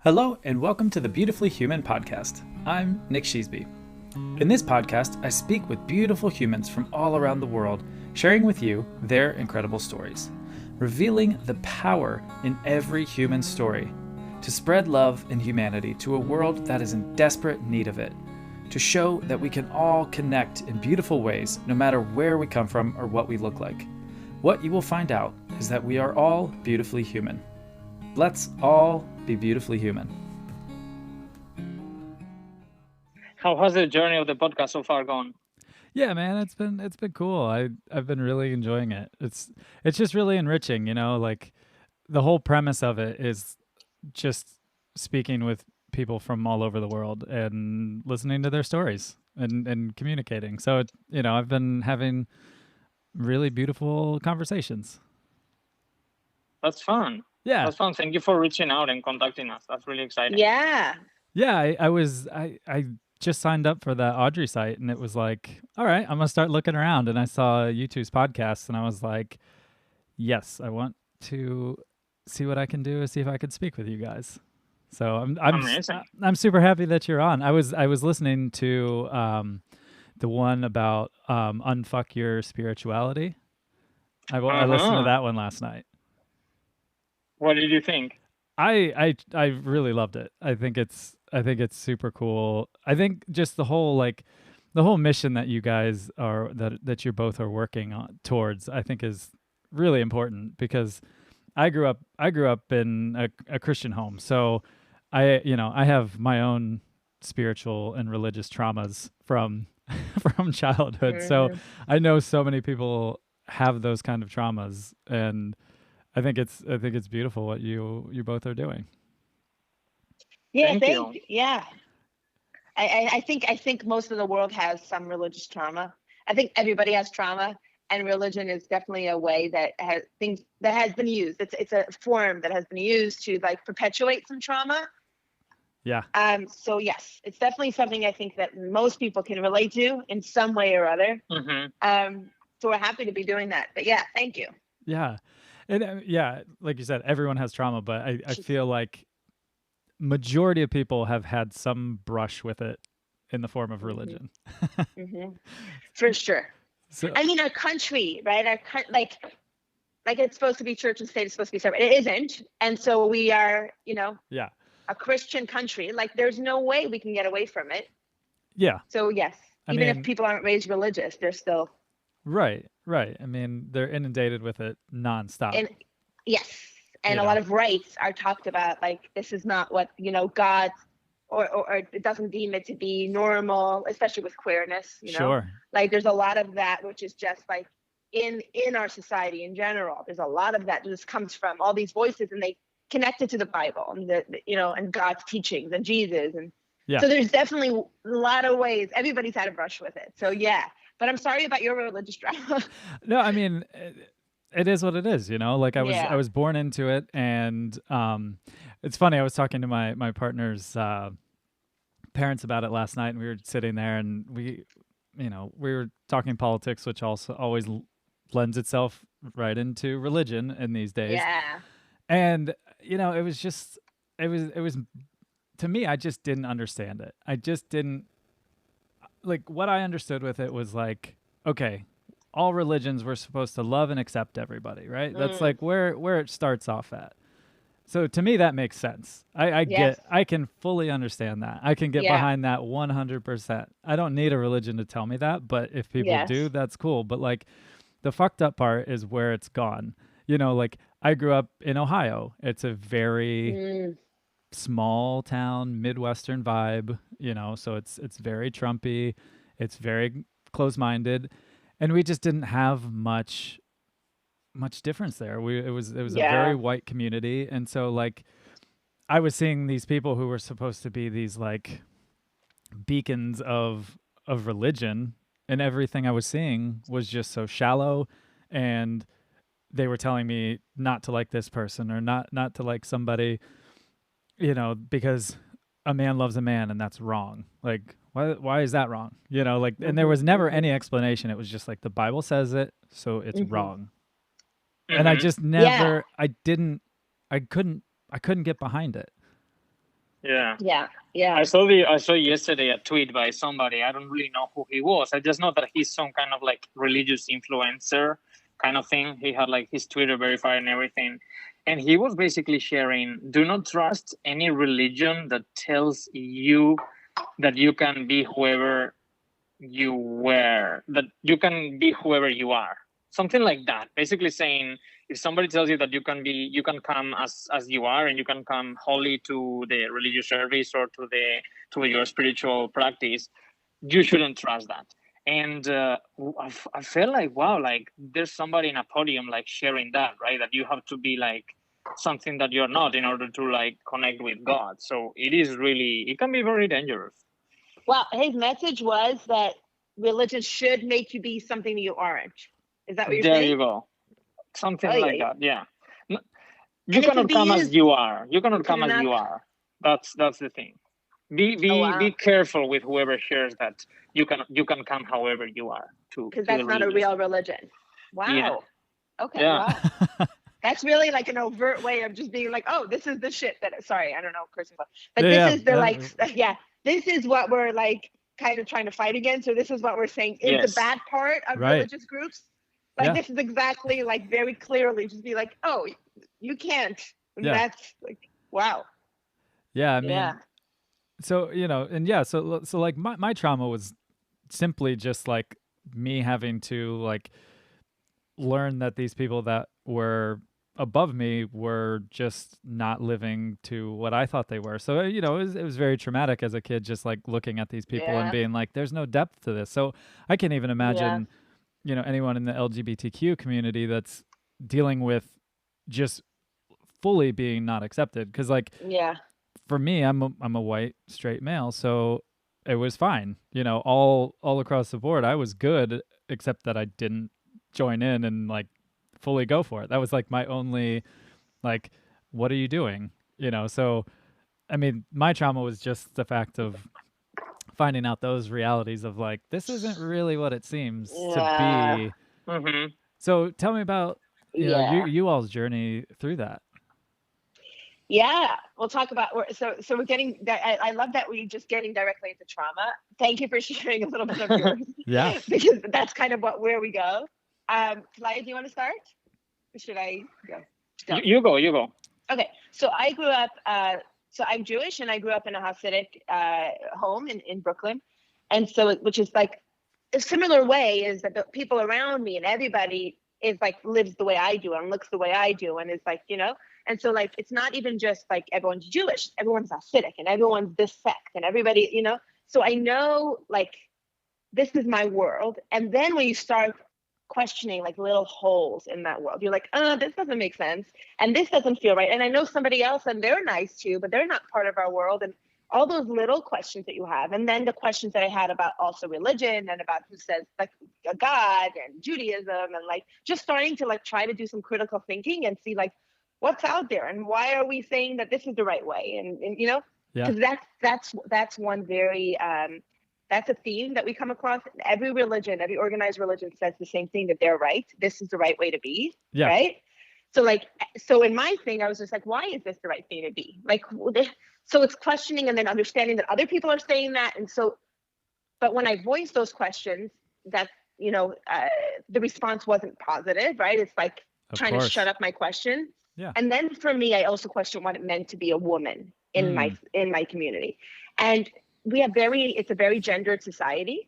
Hello, and welcome to the Beautifully Human podcast. I'm Nick Sheesby. In this podcast, I speak with beautiful humans from all around the world, sharing with you their incredible stories, revealing the power in every human story, to spread love and humanity to a world that is in desperate need of it, to show that we can all connect in beautiful ways no matter where we come from or what we look like. What you will find out is that we are all beautifully human. Let's all be beautifully human. How has the journey of the podcast so far gone? Yeah, man, it's been cool. I've been really enjoying it. It's just really enriching, like the whole premise of it is just speaking with people from all over the world and listening to their stories and communicating. So I've been having really beautiful conversations. That's fun. Yeah. That's fun. Thank you for reaching out and contacting us. That's really exciting. Yeah. Yeah, I just signed up for the Audrey site, and it was like, all right, I'm gonna start looking around, and I saw YouTube's podcast, and I was like, yes, I want to see what I can do, see if I could speak with you guys. So I'm super happy that you're on. I was listening to the one about unfuck your spirituality. I listened to that one last night. What did you think? I really loved it. I think it's super cool. I think just the whole mission that you guys are that you both are working on towards, I think is really important, because I grew up in a Christian home. So I have my own spiritual and religious traumas from childhood. Mm-hmm. So I know so many people have those kind of traumas, and I think it's beautiful what you both are doing. Yeah, thank you. Yeah, I think most of the world has some religious trauma. I think everybody has trauma, and religion is definitely a way that has been used. It's a form that has been used to perpetuate some trauma. Yeah. So yes, it's definitely something I think that most people can relate to in some way or other. Mm-hmm. So we're happy to be doing that. But yeah, thank you. Yeah. And like you said, everyone has trauma, but I feel like majority of people have had some brush with it in the form of religion. Mm-hmm. For sure. So, I mean, our country, right? Like it's supposed to be church and state. It's supposed to be separate. It isn't. And so we are, a Christian country. Like, there's no way we can get away from it. Yeah. So yes, even if people aren't raised religious, they're still. Right. I mean, they're inundated with it nonstop. And yes. And a lot of rights are talked about, like, this is not what, God or it doesn't deem it to be normal, especially with queerness, Sure. Like, there's a lot of that, which is just like in our society in general. There's a lot of that just comes from all these voices, and they connect it to the Bible and and God's teachings and Jesus. And so there's definitely a lot of ways. Everybody's had a brush with it. So yeah. But I'm sorry about your religious drama. No, I mean, it is what it is, Like, I was born into it, and it's funny. I was talking to my partner's parents about it last night, and we were sitting there, and we were talking politics, which also always lends itself right into religion in these days. Yeah. And it was to me, I just didn't understand it. I just didn't. Like, what I understood with it was like, okay, all religions were supposed to love and accept everybody, right? That's like where it starts off at. So to me, that makes sense. I can fully understand that. I can get behind that 100%. I don't need a religion to tell me that, but if people do, that's cool. But like, the fucked up part is where it's gone. Like, I grew up in Ohio. It's a very small town, Midwestern vibe, so it's very Trumpy, it's very close-minded, and we just didn't have much difference there. It was a very white community, and so like, I was seeing these people who were supposed to be these like beacons of religion, and everything I was seeing was just so shallow, and they were telling me not to like this person or not to like somebody, because a man loves a man, and that's wrong. Like, why is that wrong? And there was never any explanation. It was just like, the Bible says it, so it's wrong. And I just never, I couldn't get behind it. Yeah. Yeah. I saw yesterday a tweet by somebody. I don't really know who he was. I just know that he's some kind of like religious influencer kind of thing. He had like his Twitter verified and everything. And he was basically sharing, do not trust any religion that tells you that you can be whoever you are. Something like that. Basically saying, if somebody tells you that you can come as you are, and you can come wholly to the religious service or to your spiritual practice, you shouldn't trust that. And I felt like, wow, like there's somebody in a podium like sharing that, right? That you have to be like something that you're not in order to like connect with God. So it can be very dangerous. Well, his message was that religion should make you be something that you aren't. Is that what you're There saying? you go. Something Oh, like yeah. that. Yeah. You And it cannot could be come as used. you are. You cannot You come as cannot. you are. That's the thing. Be Oh, wow. be careful with whoever shares that you can come however you are to Because the that's not a religious. real religion. Wow. Yeah. Okay. Yeah. Wow. That's really like an overt way of just being like, oh, this is the shit that. Sorry, I don't know cursing, but this is the like, yeah, this is what we're like kind of trying to fight against, or this is what we're saying is the Yes. bad part of Right. religious groups. Like Yeah. this is exactly like very clearly just be like, oh, you can't. And Yeah. that's like, wow. Yeah, I mean, Yeah. so and yeah, so like my trauma was simply just like me having to like learn that these people that were above me were just not living to what I thought they were. So it was very traumatic as a kid, just like looking at these people and Yeah. being like, there's no depth to this. So I can't even imagine anyone in the LGBTQ community that's dealing with just fully being not accepted, because like Yeah. for me, I'm a white straight male, so it was fine. All across the board, I was good, except that I didn't join in and like fully go for it. That was like my only like, what are you doing? So I mean, my trauma was just the fact of finding out those realities of like, this isn't really what it seems to be. Mm-hmm. So tell me about Yeah. you all's journey through that. Yeah, we'll talk about so we're getting that. I love that we're just getting directly into trauma. Thank you for sharing a little bit of yours. Yeah. Because that's kind of where we go. Pelayo, do you want to start? Or should I go? No. You go. Okay, so I grew up. So I'm Jewish, and I grew up in a Hasidic home in Brooklyn, and so which is like a similar way is that the people around me and everybody is like lives the way I do and looks the way I do, and it's like and so like it's not even just like everyone's Jewish, everyone's Hasidic, and everyone's this sect, and everybody So I know like this is my world, and then when you start questioning like little holes in that world, you're like, this doesn't make sense, and this doesn't feel right, and I know somebody else and they're nice too, but they're not part of our world, and all those little questions that you have, and then the questions that I had about also religion and about who says like God and Judaism, and like just starting to like try to do some critical thinking and see like what's out there and why are we saying that this is the right way, and because that's one very that's a theme that we come across. Every religion, every organized religion says the same thing, that they're right. This is the right way to be. Yeah. Right. So in my thing, I was just like, why is this the right thing to be? Like, so it's questioning and then understanding that other people are saying that. And so, but when I voiced those questions, that, the response wasn't positive, right? It's like trying to shut up my question. Yeah. And then for me, I also questioned what it meant to be a woman in my community. And it's a very gendered society,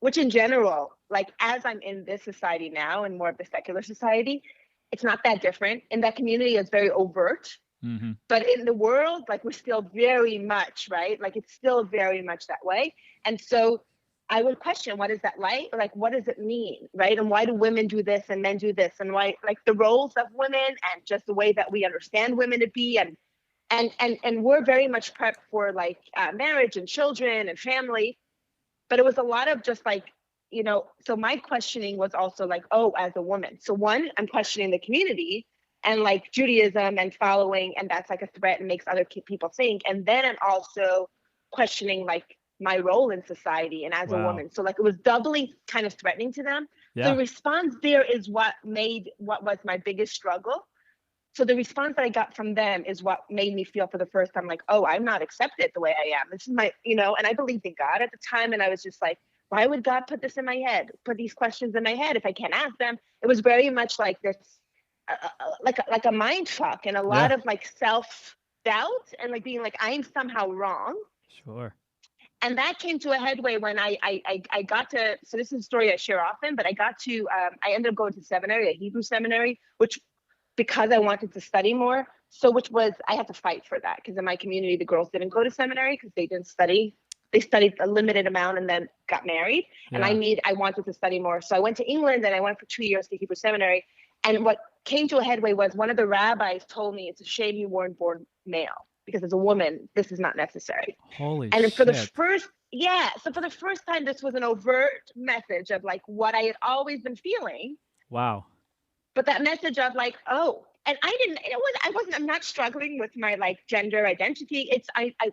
which in general, like as I'm in this society now and more of the secular society, it's not that different. In that community, it's very overt. Mm-hmm. But in the world, like we're still very much, right? Like it's still very much that way. And so I would question, what is that like? Like, what does it mean, right? And why do women do this and men do this? And why, like the roles of women and just the way that we understand women to be. And we're very much prepped for like marriage and children and family. But it was a lot of just like, so my questioning was also like, oh, as a woman. So one, I'm questioning the community and like Judaism and following, and that's like a threat and makes other people think. And then I'm also questioning like my role in society and as a woman. So like it was doubly kind of threatening to them. Yeah. The response there is what was my biggest struggle. So the response that I got from them is what made me feel for the first time like, oh, I'm not accepted the way I am. This is my, and I believed in God at the time. And I was just like, why would God put this in my head, put these questions in my head if I can't ask them? It was very much like this, like a mind fuck and a lot of like self-doubt and like being like, I'm somehow wrong. Sure. And that came to a headway when I got to, so this is a story I share often, but I got to, I ended up going to seminary, a Hebrew seminary, which, because I wanted to study more, which was, I had to fight for that, because in my community, the girls didn't go to seminary because they didn't study. They studied a limited amount and then got married. And I wanted to study more. So I went to England and I went for 2 years to Hebrew seminary. And what came to a headway was one of the rabbis told me, it's a shame you weren't born male, because as a woman, this is not necessary. Holy and shit. for the first, so for the first time, this was an overt message of like what I had always been feeling. Wow. But that message of like, oh, and I'm not struggling with my like gender identity. It's,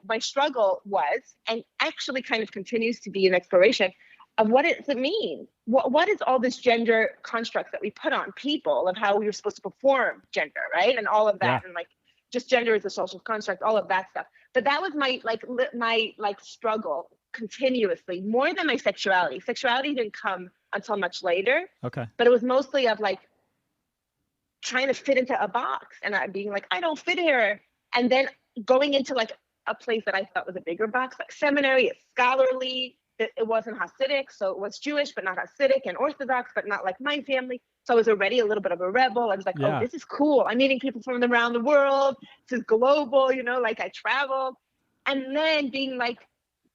my struggle was, and actually kind of continues to be, an exploration of what does it mean? What is all this gender constructs that we put on people of how we were supposed to perform gender, right? And all of that, and like, just gender is a social construct, all of that stuff. But that was my struggle continuously, more than my sexuality. Sexuality didn't come until much later. Okay. But it was mostly of like trying to fit into a box and being like, I don't fit here. And then going into like a place that I thought was a bigger box, like seminary, it's scholarly. It wasn't Hasidic, so it was Jewish, but not Hasidic, and Orthodox, but not like my family. So I was already a little bit of a rebel. I was like, oh, this is cool. I'm meeting people from around the world. This is global, like I traveled. And then being like,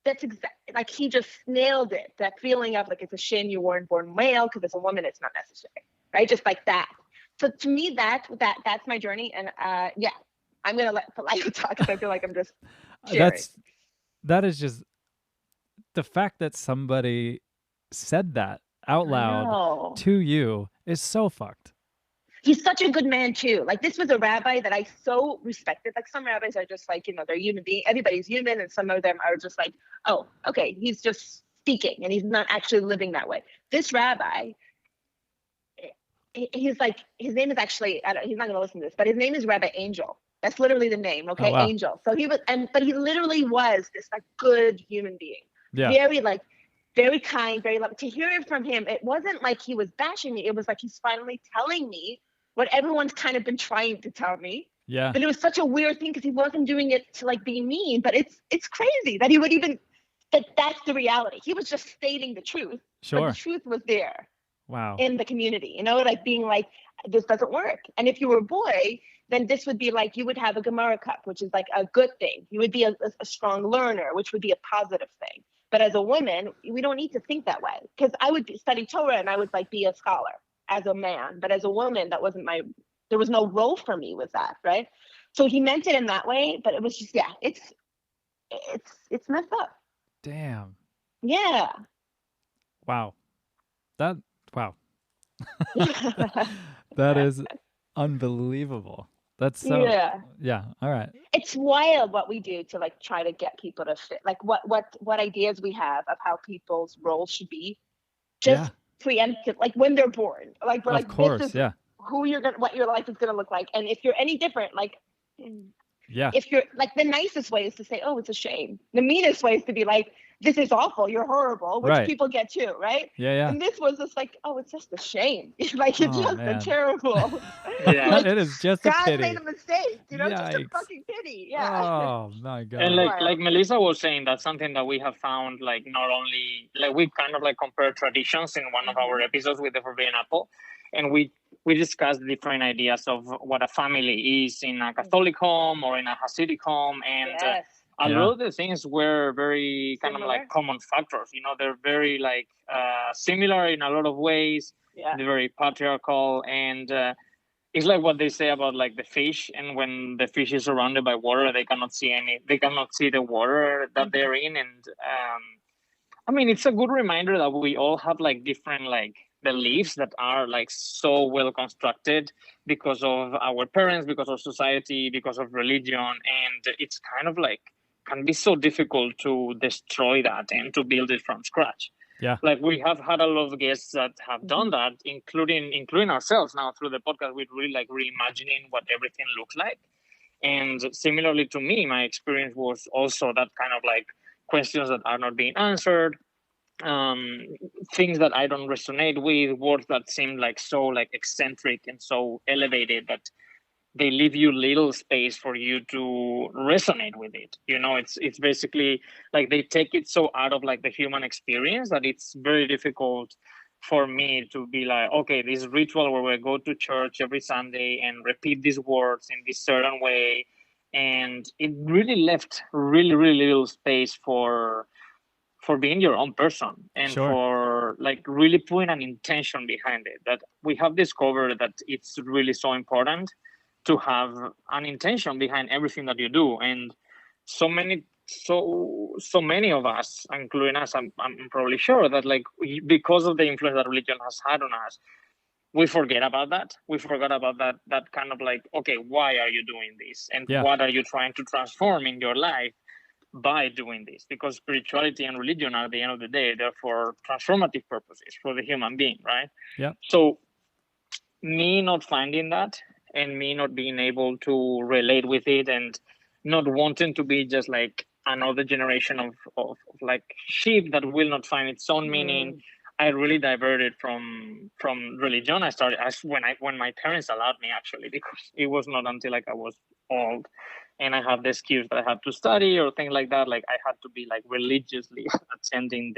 that's exactly, like he just nailed it. That feeling of like, it's a shame you weren't born male because as a woman, it's not necessary, right? Just like that. So to me, that's my journey. And I'm going to let Pelayo talk because I feel like I'm just sharing. That is just, the fact that somebody said that out loud to you is so fucked. He's such a good man too. Like, this was a rabbi that I so respected. Like, some rabbis are just like, they're human beings. Everybody's human. And some of them are just like, oh, okay, he's just speaking and he's not actually living that way. This rabbi, he's like, his name is actually, he's not going to listen to this, but his name is Rabbi Angel. That's literally the name. Okay. Oh, wow. Angel. So he was, but he literally was this like good human being. Yeah. Very kind, very loving. To hear it from him, it wasn't like he was bashing me. It was like he's finally telling me what everyone's kind of been trying to tell me. Yeah. But it was such a weird thing because he wasn't doing it to like be mean. But it's crazy that he would even, that's the reality. He was just stating the truth. Sure. But the truth was there. Wow. In the community, like being like, this doesn't work. And if you were a boy, then this would be like, you would have a Gemara cup, which is like a good thing. You would be a strong learner, which would be a positive thing. But as a woman, we don't need to think that way, because I would study Torah and I would like be a scholar as a man. But as a woman, that wasn't there was no role for me with that, right? So he meant it in that way, but it was just, it's messed up. Damn. Yeah. Wow. Wow. That is unbelievable. That's so, yeah. All right. It's wild what we do to like try to get people to fit, like what ideas we have of how people's roles should be, just preemptive, like when they're born, like we're of course, this is who you're gonna, what your life is gonna look like, and if you're any different, like, if you're like, the nicest way is to say, oh, it's a shame. The meanest way is to be like, this is awful, you're horrible, which people get too, right? Yeah. And this was just like, oh, it's just a shame. Like, it's just a terrible. Like, it is just a pity. God made a mistake, just a fucking pity. Yeah. Oh my God. And like Melissa was saying, that's something that we have found, like, not only, like, we kind of like compared traditions in one of our episodes with the Forbidden Apple, and we discussed different ideas of what a family is in a Catholic home or in a Hasidic home, and a lot of the things were very kind of like common factors. They're very like similar in a lot of ways. Yeah. They're very patriarchal, and it's like what they say about like the fish. And when the fish is surrounded by water, they cannot see the water that they're in. And I mean, it's a good reminder that we all have like different like beliefs that are like so well constructed because of our parents, because of society, because of religion, and it's kind of like can be so difficult to destroy that and to build it from scratch. Yeah. Like we have had a lot of guests that have done that, including ourselves now through the podcast. We're really like reimagining what everything looks like. And similarly to me, my experience was also that kind of like questions that are not being answered, things that I don't resonate with, words that seem like so like eccentric and so elevated that they leave you little space for you to resonate with it. It's basically like they take it so out of like the human experience that it's very difficult for me to be like, okay, this ritual where we go to church every Sunday and repeat these words in this certain way. And it really left really, really little space for being your own person and Sure. for like really putting an intention behind it. That we have discovered that it's really so important to have an intention behind everything that you do. And so many of us, including us, I'm probably sure that like because of the influence that religion has had on us, we forget about that. We forgot about that kind of like, okay, why are you doing this? And what are you trying to transform in your life by doing this? Because spirituality and religion are, at the end of the day, they're for transformative purposes for the human being, right? Yeah. So me not finding that and me not being able to relate with it and not wanting to be just like another generation of like sheep that will not find its own meaning, I really diverted from religion. I started when my parents allowed me, actually, because it was not until like I was old and I had the excuse that I had to study or things like that. Like I had to be like religiously attending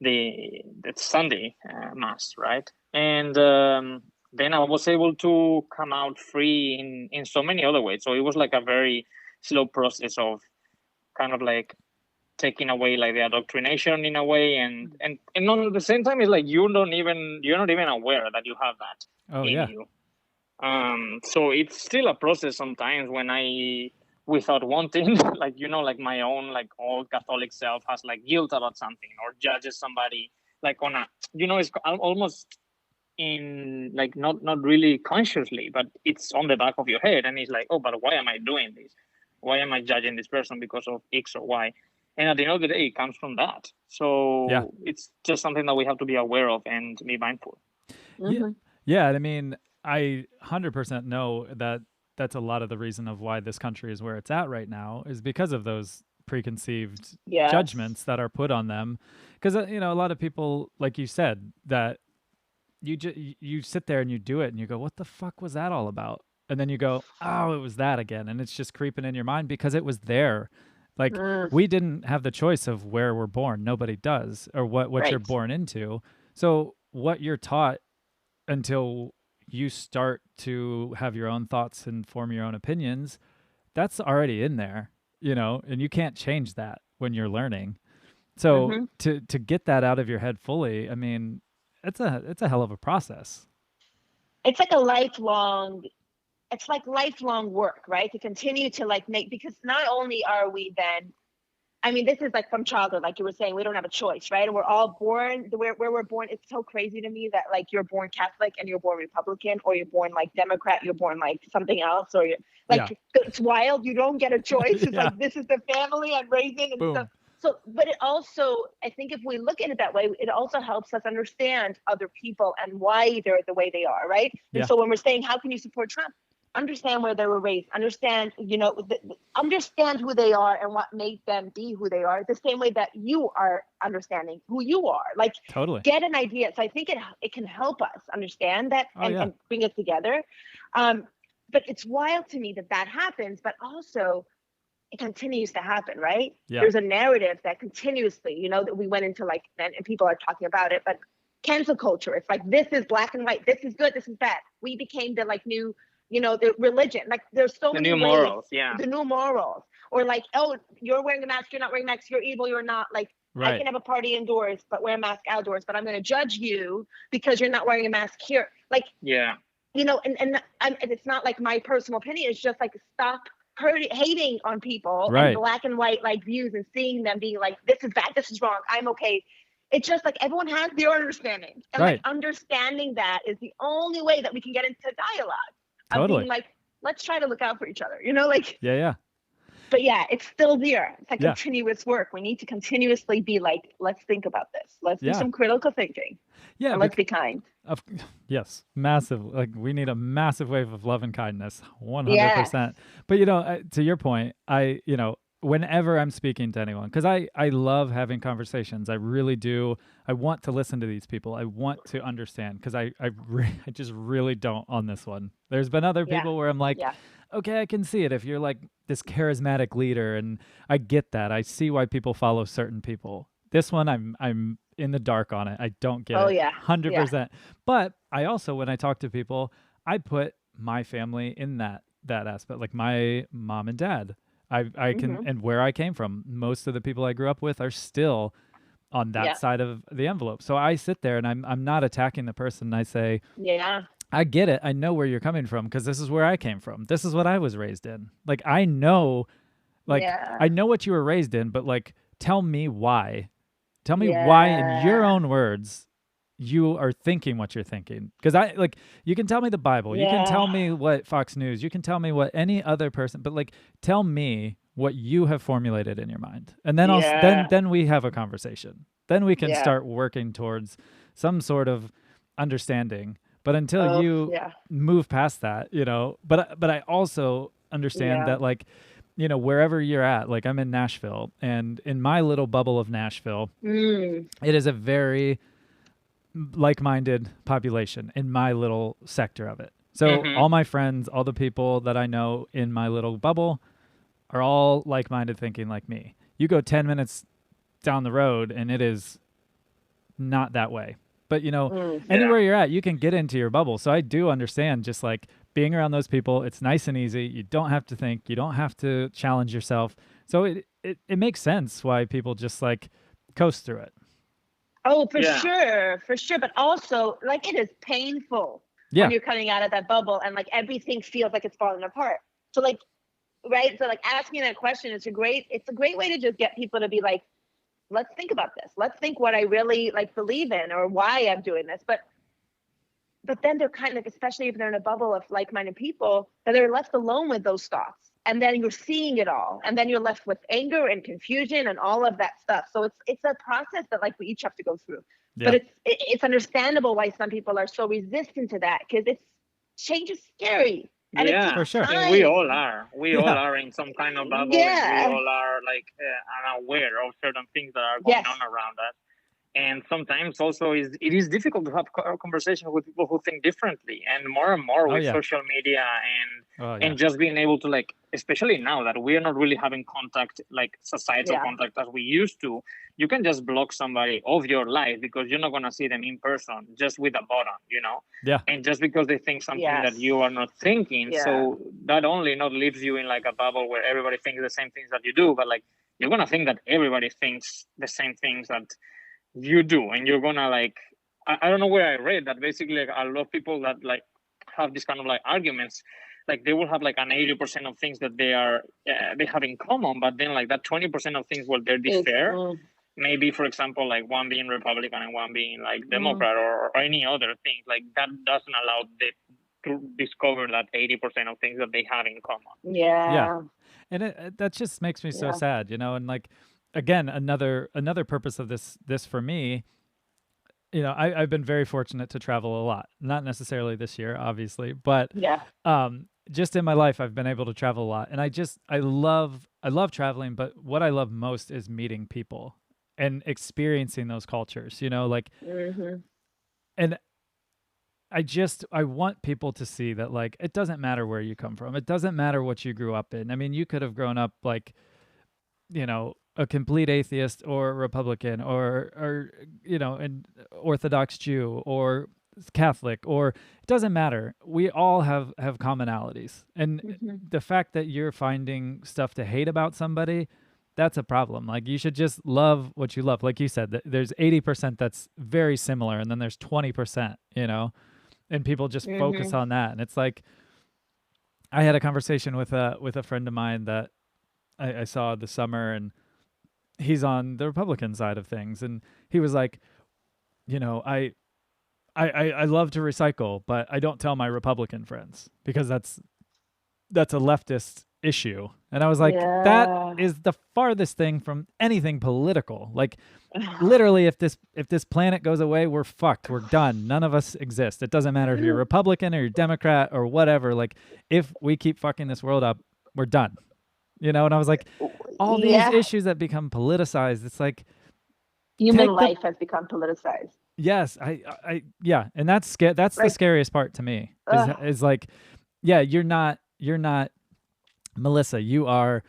the Sunday mass, right? And then I was able to come out free in so many other ways. So it was like a very slow process of kind of like taking away like the indoctrination in a way, and on the same time, it's like you're not even aware that you have that in you. So it's still a process sometimes when I, without wanting, like like my own like old Catholic self has like guilt about something or judges somebody like on a it's almost in like not really consciously, but it's on the back of your head, and it's like, oh, but why am I doing this? Why am I judging this person because of X or Y? And at the end of the day, it comes from that. So it's just something that we have to be aware of and be mindful. Yeah. I mean, I 100% know that that's a lot of the reason of why this country is where it's at right now, is because of those preconceived judgments that are put on them. Because, a lot of people, like you said, that you sit there and you do it and you go, what the fuck was that all about? And then you go, oh, it was that again. And it's just creeping in your mind because it was there. Like we didn't have the choice of where we're born. Nobody does, or what you're born into. So what you're taught until you start to have your own thoughts and form your own opinions, that's already in there, and you can't change that when you're learning. So to get that out of your head fully, I mean, it's a hell of a process. It's like lifelong work, right? To continue to like make, because not only are we then, I mean, this is like from childhood, like you were saying, we don't have a choice, right? And we're all born where we're born. It's so crazy to me that like you're born Catholic and you're born Republican, or you're born like Democrat, you're born like something else, or you're like, it's wild. You don't get a choice. It's like, this is the family I'm raising and stuff. So, but it also, I think if we look at it that way, it also helps us understand other people and why they're the way they are, right? And so when we're saying, how can you support Trump? Understand where they were raised, understand, understand who they are and what made them be who they are, the same way that you are understanding who you are. Like, totally get an idea. So I think it can help us understand that and bring it together. But it's wild to me that happens, but also it continues to happen, right? Yeah. There's a narrative that continuously, that we went into like, and people are talking about it, but cancel culture. It's like, this is black and white. This is good. This is bad. We became the like new, the religion. Like there's so many ways. Morals, the new morals. Or like, oh, you're wearing a mask. You're not wearing a mask. You're evil. You're not. Like, I can have a party indoors, but wear a mask outdoors. But I'm going to judge you because you're not wearing a mask here. Like, and it's not like my personal opinion. It's just like, stop hating on people and black and white like views and seeing them being like, this is bad, this is wrong, I'm okay. It's just like everyone has their understanding, and like understanding that is the only way that we can get into dialogue of being like, let's try to look out for each other, like But yeah, it's still there. It's like Yeah. continuous work. We need to continuously be like, let's think about this. Let's do Yeah. some critical thinking. Yeah. And let's be kind. Yes, massive. Like we need a massive wave of love and kindness, 100%. Yes. But to your point, whenever I'm speaking to anyone, because I love having conversations. I really do. I want to listen to these people. I want to understand, because I just really don't on this one. There's been other people where I'm like, okay, I can see it if you're like this charismatic leader, and I get that. I see why people follow certain people. This one, I'm in the dark on it. I don't get it. Oh yeah. 100%. But I also, when I talk to people, I put my family in that aspect, like my mom and dad. I can, and where I came from, most of the people I grew up with are still on that side of the envelope. So I sit there and I'm not attacking the person. I say, I get it. I know where you're coming from, because this is where I came from. This is what I was raised in. Like, I know what you were raised in, but like, tell me why. Tell me why, in your own words, you are thinking what you're thinking. Because you can tell me the Bible. You can tell me what Fox News. You can tell me what any other person, but like, tell me what you have formulated in your mind. And then then we have a conversation. Then we can start working towards some sort of understanding. But until you move past that, but I also understand that, like, wherever you're at, like I'm in Nashville, and in my little bubble of Nashville, it is a very like-minded population in my little sector of it. So all my friends, all the people that I know in my little bubble are all like-minded, thinking like me. You go 10 minutes down the road and it is not that way. But, anywhere you're at, you can get into your bubble. So I do understand, just like being around those people, it's nice and easy. You don't have to think. You don't have to challenge yourself. So it makes sense why people just like coast through it. Oh, for sure. But also, like, it is painful when you're coming out of that bubble and like everything feels like it's falling apart. So like, right. So like asking that question, it's a great way to just get people to be like, let's think about this. Let's think what I really like believe in or why I'm doing this. But then they're kind of, especially if they're in a bubble of like-minded people, that they're left alone with those thoughts. And then you're seeing it all. And then you're left with anger and confusion and all of that stuff. So it's a process that like we each have to go through. Yeah. But it's understandable why some people are so resistant to that, because change is scary. And for sure. I mean, we all are. We all are in some kind of bubble. And we all are like unaware of certain things that are going on around us. And sometimes also it is difficult to have a conversation with people who think differently, and more with social media and just being able to, like, especially now that we are not really having contact, like societal contact as we used to, you can just block somebody of your life because you're not going to see them in person, just with a button, and just because they think something that you are not thinking. So that only not leaves you in like a bubble where everybody thinks the same things that you do, but like you're going to think that everybody thinks the same things that you do, and you're gonna like I don't know where I read that basically like a lot of people that like have this kind of like arguments, like they will have like an 80% of things that they have in common, but then like that 20% of things where they're differ, maybe for example like one being Republican and one being like Democrat or any other thing, like that doesn't allow them to discover that 80% of things that they have in common. And that just makes me so sad, and like, again, another purpose of this for me, I've been very fortunate to travel a lot. Not necessarily this year, obviously, but just in my life, I've been able to travel a lot. And I love traveling, but what I love most is meeting people and experiencing those cultures, like, and I want people to see that, like, it doesn't matter where you come from. It doesn't matter what you grew up in. I mean, you could have grown up like, a complete atheist or Republican or an Orthodox Jew or Catholic, or it doesn't matter. We all have commonalities. And the fact that you're finding stuff to hate about somebody, that's a problem. Like, you should just love what you love. Like you said, there's 80% that's very similar, and then there's 20%, and people just focus on that. And it's like, I had a conversation with a friend of mine that I saw this summer, and he's on the Republican side of things. And he was like, I love to recycle, but I don't tell my Republican friends because that's a leftist issue. And I was like, Yeah. that is the farthest thing from anything political. Like literally, if this planet goes away, we're fucked. We're done. None of us exist. It doesn't matter if you're Republican or you're Democrat or whatever. Like if we keep fucking this world up, we're done. You know, and I was like, all these issues that become politicized, it's like human life has become politicized. Yes, yeah, and that's that's like, the scariest part to me. Is like, yeah, you're not Melissa. You are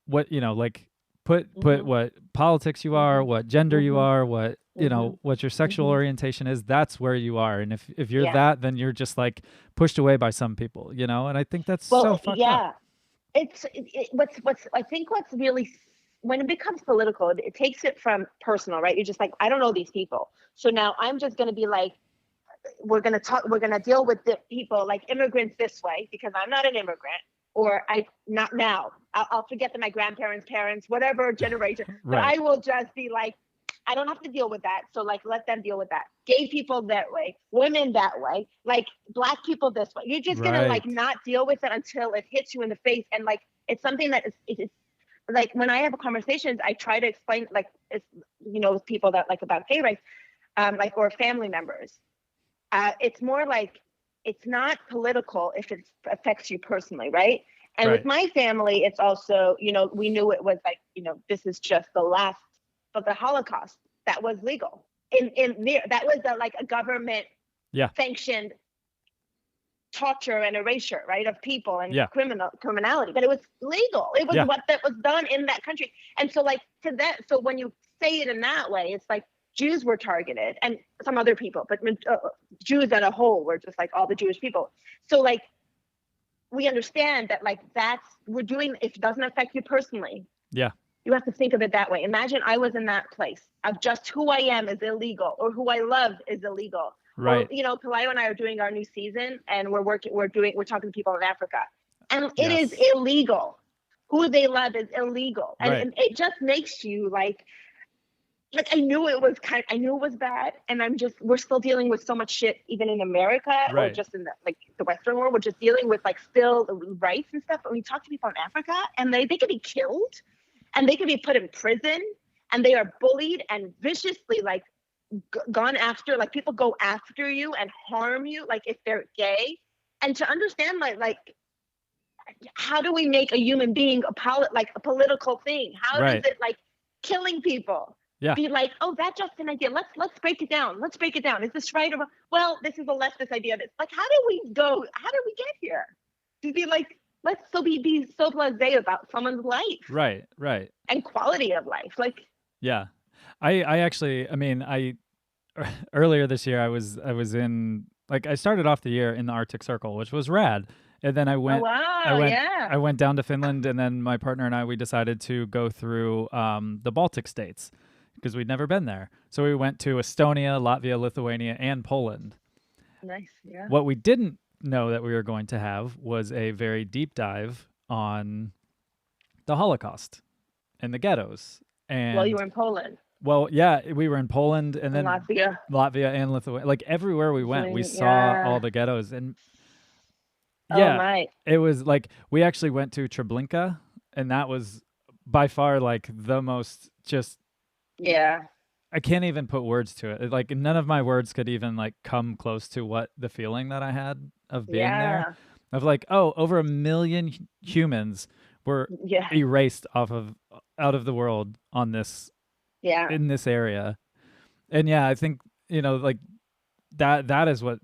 what, you know, like put what politics you are, what gender you are, what you know, what your sexual orientation is. That's where you are, and if you're that, then you're just like pushed away by some people, you know. And I think that's so fucked up. What's I think what's really, when it becomes political, it takes it from personal, right? You're just like, I don't know these people, so now I'm just going to be like, we're going to deal with the people like immigrants this way because I'm not an immigrant, or not now. I'll forget that my grandparents, parents, whatever generation, but I will just be like, I don't have to deal with that. So like, let them deal with that. Gay people that way, women that way, like black people this way. You're just going to like not deal with it until it hits you in the face. And like, it's something that it's like when I have conversations, I try to explain, like, it's, you know, with people that like about gay rights, like, or family members. It's more like, it's not political if it affects you personally, right? And with my family, it's also, you know, we knew it was like, you know, this is just the last of the Holocaust that was legal in there. That was like a government sanctioned torture and erasure, right, of people and criminality, but it was legal. It was what that was done in that country. And so like to that, so when you say it in that way, it's like Jews were targeted and some other people, but Jews as a whole were just like all the Jewish people. So like we understand that like we're doing, if it doesn't affect you personally, you have to think of it that way. Imagine I was in that place of just who I am is illegal, or who I love is illegal. Right. Or, you know, Pelayo and I are doing our new season, and we're talking to people in Africa, and it is illegal. Who they love is illegal, and it just makes you like I knew it was bad, and we're still dealing with so much shit, even in America or just in the Western world. We're just dealing with like still rights and stuff. But when you talk to people in Africa, and they could be killed. And they can be put in prison, and they are bullied and viciously like gone after. Like people go after you and harm you, like if they're gay. And to understand, like how do we make a human being a political thing? How does it like killing people be like, oh, that's just an idea? Let's break it down. Let's break it down. Is this right or wrong? Well, this is a leftist idea. That's like, how do we get here? To be like, let's be so blasé about someone's life. Right. And quality of life. Like, yeah. I actually, I mean, earlier this year, I was in, like, I started off the year in the Arctic Circle, which was rad. And then I went down to Finland, and then my partner and I, we decided to go through the Baltic states because we'd never been there. So we went to Estonia, Latvia, Lithuania, and Poland. Nice. Yeah. What we didn't know that we were going to have was a very deep dive on the Holocaust and the ghettos. And well, you were in Poland. Well, yeah, we were in Poland, and then Latvia and Lithuania. Like everywhere we went, we saw all the ghettos, and it was like we actually went to Treblinka, and that was by far like the most just I can't even put words to it. Like none of my words could even like come close to what the feeling that I had of being there. Of like, oh, over 1 million humans were erased out of the world on this in this area. And I think, you know, like that is what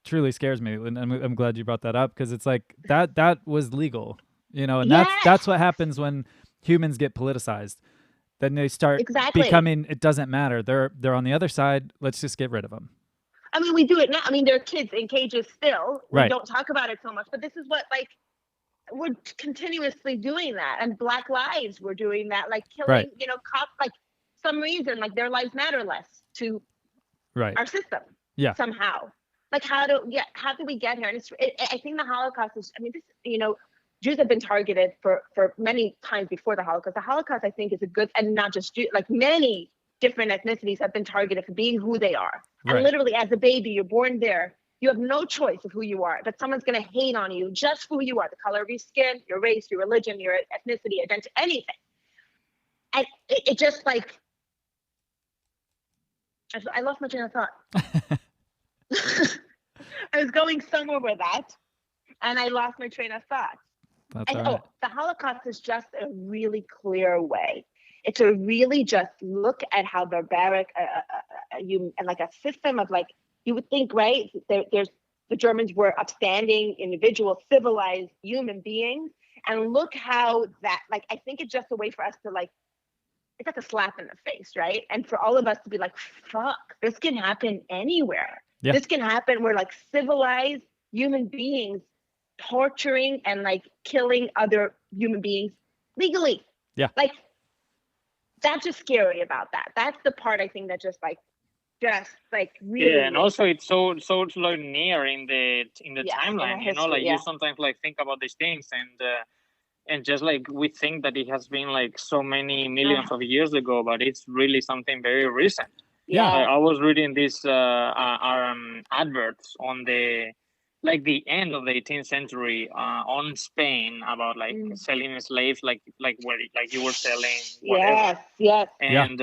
truly scares me. And I'm glad you brought that up, because it's like that was legal, you know, and that's what happens when humans get politicized. Then they start becoming, it doesn't matter. They're on the other side. Let's just get rid of them. I mean, we do it now. I mean, there are kids in cages still. We don't talk about it so much, but this is what, like, we're continuously doing that. And Black lives, we're doing that, like killing, you know, cops, like some reason, like their lives matter less to our system somehow. Like how do we get here? And I think the Holocaust is, I mean, this, you know, Jews have been targeted for many times before the Holocaust. The Holocaust, I think, is a good, and not just Jews, like many different ethnicities have been targeted for being who they are. And literally, as a baby, you're born there, You have no choice of who you are, but someone's going to hate on you just for who you are, the color of your skin, your race, your religion, your ethnicity, identity, anything. And it just like, I lost my train of thought. I was going somewhere with that, and I lost my train of thought. That's And all right. the Holocaust is just a really clear way. It's a really just look at how barbaric and like a system of like, you would think, right? There's the Germans were upstanding, individual, civilized human beings, and look how that, like, I think it's just a way for us to like, it's like a slap in the face, right? And for all of us to be like, fuck, this can happen anywhere. Yeah. This can happen. We're like civilized human beings torturing and like killing other human beings legally. Yeah. Like, that's just scary about that. That's the part I think that just really. Yeah, and also it's so like near in the timeline, history, like you sometimes like think about these things and just like we think that it has been like so many millions of years ago, but it's really something very recent. Yeah. I was reading these adverts on the end of the 18th century on Spain about like selling slaves, like where like you were selling whatever. Yes. And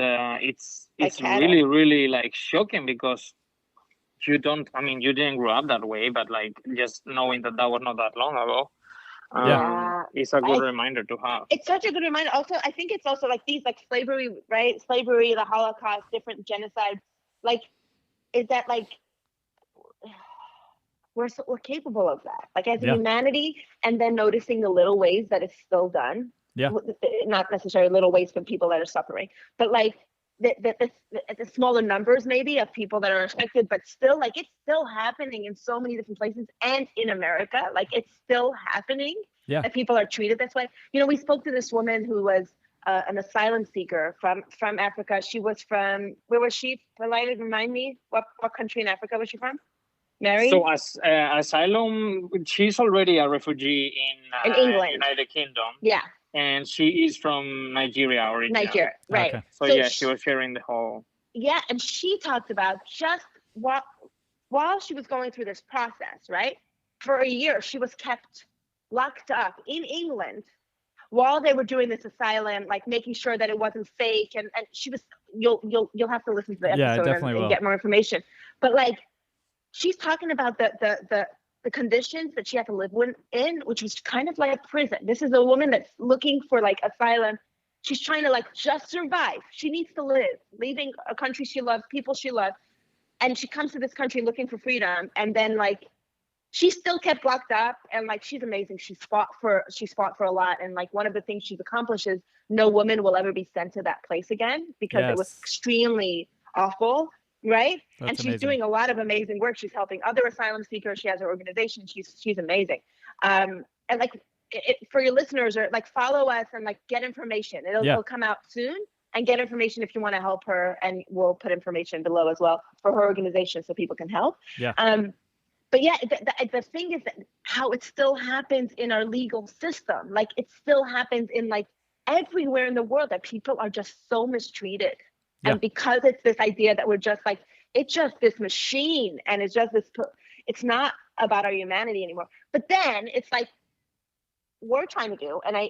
it's really, really like shocking because you didn't grow up that way, but like just knowing that was not that long ago. It's a good reminder to have. It's such a good reminder. Also, I think it's also like these like slavery, right? Slavery, the Holocaust, different genocides. Like, is that like we're capable of that? Like as a humanity, and then noticing the little ways that it's still done. Yeah. Not necessarily little ways for people that are suffering, but like the smaller numbers maybe of people that are affected, but still like it's still happening in so many different places and in America, like it's still happening that people are treated this way. You know, we spoke to this woman who was an asylum seeker from Africa. She was from, where was she? Pelayo, remind me, what country in Africa was she from? Mary? So as asylum, she's already a refugee in England, United Kingdom. Yeah. And she is from Nigeria originally. Nigeria, right. Okay. So yeah, she was sharing the whole. Yeah, and she talked about just while she was going through this process, right? For a year, she was kept locked up in England while they were doing this asylum, like making sure that it wasn't fake. And she was, you'll have to listen to the episode and get more information. But like, she's talking about the conditions that she had to live in, which was kind of like prison. This is a woman that's looking for like asylum. She's trying to like just survive. She needs to live, leaving a country she loves, people she loves. And she comes to this country looking for freedom. And then like, she's still kept locked up, and like, she's amazing. She's fought for a lot. And like, one of the things she's accomplished is no woman will ever be sent to that place again because it was extremely awful. Right. That's and she's amazing. doing a lot of amazing work. She's helping other asylum seekers. She has her organization. She's amazing. And like for your listeners, or like follow us and like get information. It'll come out soon, and get information if you want to help her. And we'll put information below as well for her organization so people can help. Yeah. But yeah, the thing is that how it still happens in our legal system. Like it still happens in like everywhere in the world, that people are just so mistreated. And because it's this idea that we're just like, it's just this machine, and it's just this, it's not about our humanity anymore. But then it's like, we're trying to do, and I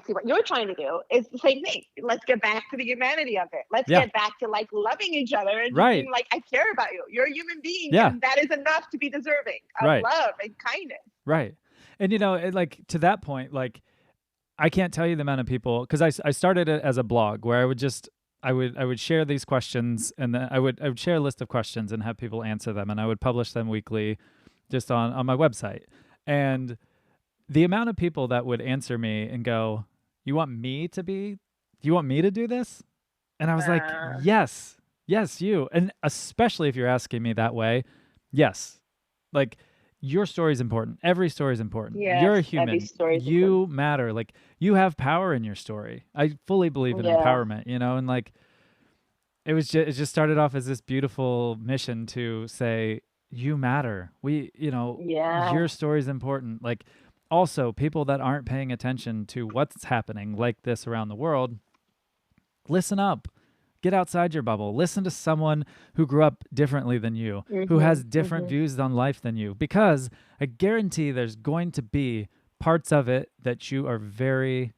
see what you're trying to do is the same thing. Let's get back to the humanity of it. Let's get back to like loving each other and being like, I care about you. You're a human being. Yeah. And that is enough to be deserving of love and kindness. Right. And you know, like to that point, like I can't tell you the amount of people, because I started it as a blog where I would share these questions, and then I would share a list of questions and have people answer them, and I would publish them weekly just on my website. And the amount of people that would answer me and go, do you want me to do this? And I was like, yes, you. And especially if you're asking me that way, yes. Like, your story is important. Every story is important. Yes, you're a human. every story is you important. matter. Like, you have power in your story. I fully believe in empowerment, you know, and like, it just started off as this beautiful mission to say, you matter. Your story is important. Like, also, people that aren't paying attention to what's happening like this around the world, listen up. Get outside your bubble. Listen to someone who grew up differently than you, who has different views on life than you, because I guarantee there's going to be parts of it that you are very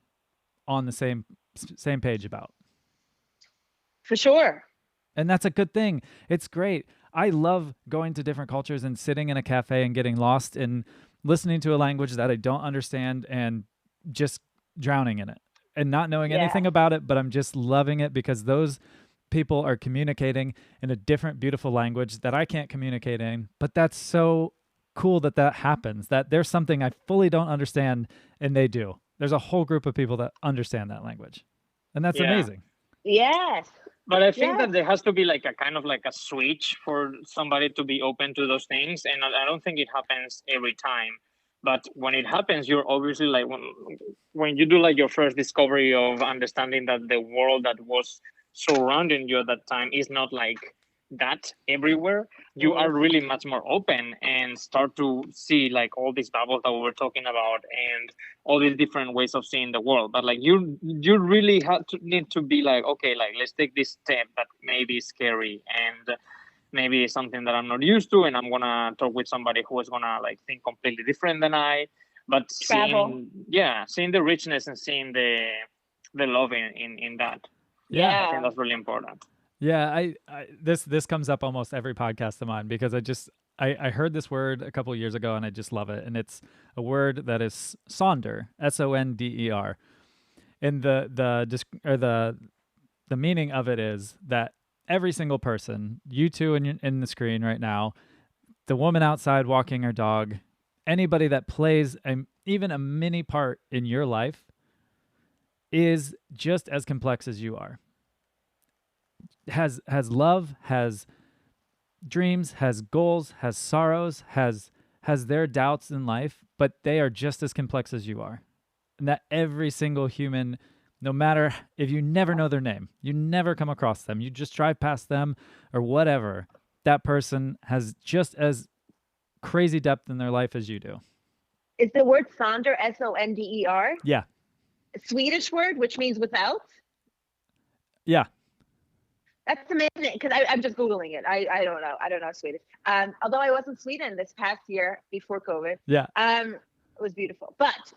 on the same page about. For sure. And that's a good thing. It's great. I love going to different cultures and sitting in a cafe and getting lost and listening to a language that I don't understand and just drowning in it and not knowing anything about it, but I'm just loving it because those people are communicating in a different, beautiful language that I can't communicate in. But that's so cool that happens, that there's something I fully don't understand and they do. There's a whole group of people that understand that language. And that's amazing. Yes. But I think that there has to be like a kind of like a switch for somebody to be open to those things. And I don't think it happens every time. But when it happens, you're obviously like, when you do like your first discovery of understanding that the world that was surrounding you at that time is not like that everywhere, you are really much more open and start to see like all these bubbles that we were talking about and all these different ways of seeing the world. But like you really need to be like, okay, like let's take this step that may be scary and maybe it's something that I'm not used to, and I'm gonna talk with somebody who is gonna like think completely different than I. But seeing the richness and seeing the love in that. Yeah. I think that's really important. Yeah, I this comes up almost every podcast of mine because I heard this word a couple of years ago and I just love it. And it's a word that is sonder, S-O-N-D-E-R. And the meaning of it is that every single person, you two in the screen right now, the woman outside walking her dog, anybody that plays even a mini part in your life is just as complex as you are. Has love, has dreams, has goals, has sorrows, has their doubts in life, but they are just as complex as you are. And that every single human, no matter if you never know their name, you never come across them, you just drive past them or whatever, that person has just as crazy depth in their life as you do. Is the word sonder, S-O-N-D-E-R? Yeah. A Swedish word, which means without? Yeah. That's amazing because I'm just Googling it. I don't know. I don't know Swedish. Although I was in Sweden this past year before COVID. Yeah. It was beautiful. But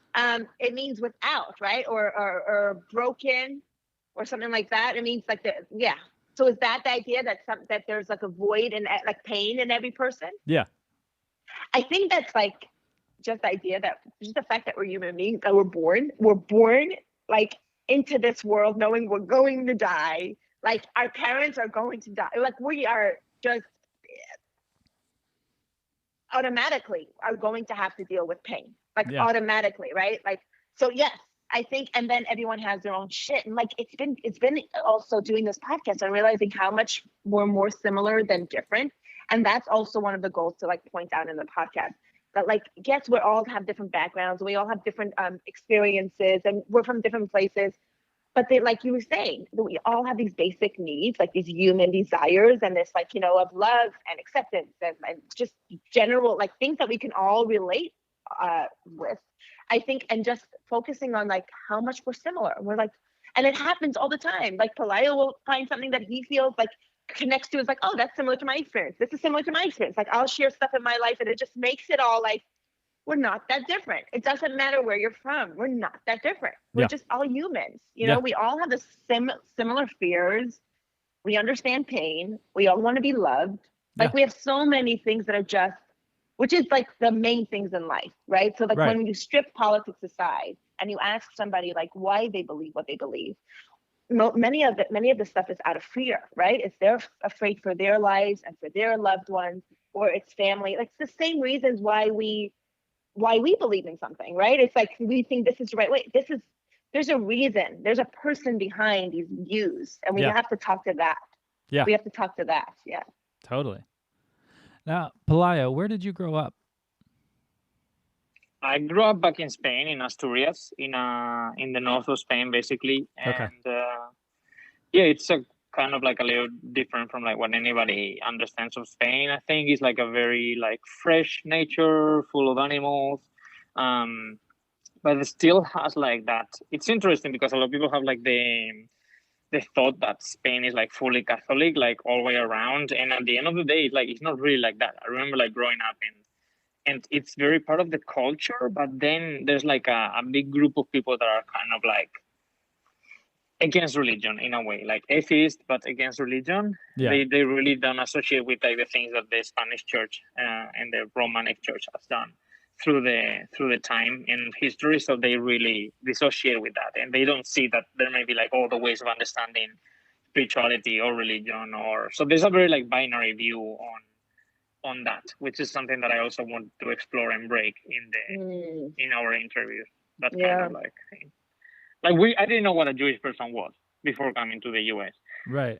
it means without, right? Or broken or something like that. It means like So is that the idea that there's like a void and like pain in every person? Yeah. I think that's like just the idea that just the fact that we're human beings, that we're born like into this world knowing we're going to die. Like our parents are going to die. Like we are just automatically are going to have to deal with pain. Like automatically, right? Like, so yes, I think, and then everyone has their own shit. And like, it's been also doing this podcast and realizing how much we're more similar than different. And that's also one of the goals to like point out in the podcast that like, yes, we all have different backgrounds. We all have different experiences and we're from different places. But they, like you were saying, we all have these basic needs, like these human desires and this like, of love and acceptance and just general like things that we can all relate with, I think, and just focusing on like how much we're similar. We're like, and it happens all the time. Like Pelayo will find something that he feels like connects to. It's like, oh, that's similar to my experience. This is similar to my experience. Like I'll share stuff in my life and it just makes it all like, we're not that different. It doesn't matter where you're from. We're not that different. We're just all humans. You know, we all have the similar fears. We understand pain. We all want to be loved. Like we have so many things that are just, which is like the main things in life, right? So like when you strip politics aside and you ask somebody like why they believe what they believe, many of the stuff is out of fear, right? It's they're afraid for their lives and for their loved ones, or it's family. Like it's the same reasons why we believe in something, right? It's like we think this is the right way. There's a reason. There's a person behind these views, and we have to talk to that. Yeah. We have to talk to that. Yeah. Totally. Now, Pelayo, where did you grow up? I grew up back in Spain, in Asturias, in the north of Spain, basically. And it's a kind of like a little different from like what anybody understands of Spain. I think it's like a very like fresh nature, full of animals. But it still has like that. It's interesting because a lot of people have like the the thought that Spain is like fully Catholic, like all the way around. And at the end of the day, like it's not really like that. I remember like growing up and it's very part of the culture, but then there's like a big group of people that are kind of like against religion in a way, like atheist, but against religion. Yeah. They really don't associate with like the things that the Spanish church and the Romanic church has done through the time in history. So they really dissociate with that, and they don't see that there may be like all the ways of understanding spirituality or religion, or so there's a very like binary view on that, which is something that I also want to explore and break in our interview. That kind of like thing. Like I didn't know what a Jewish person was before coming to the US. Right.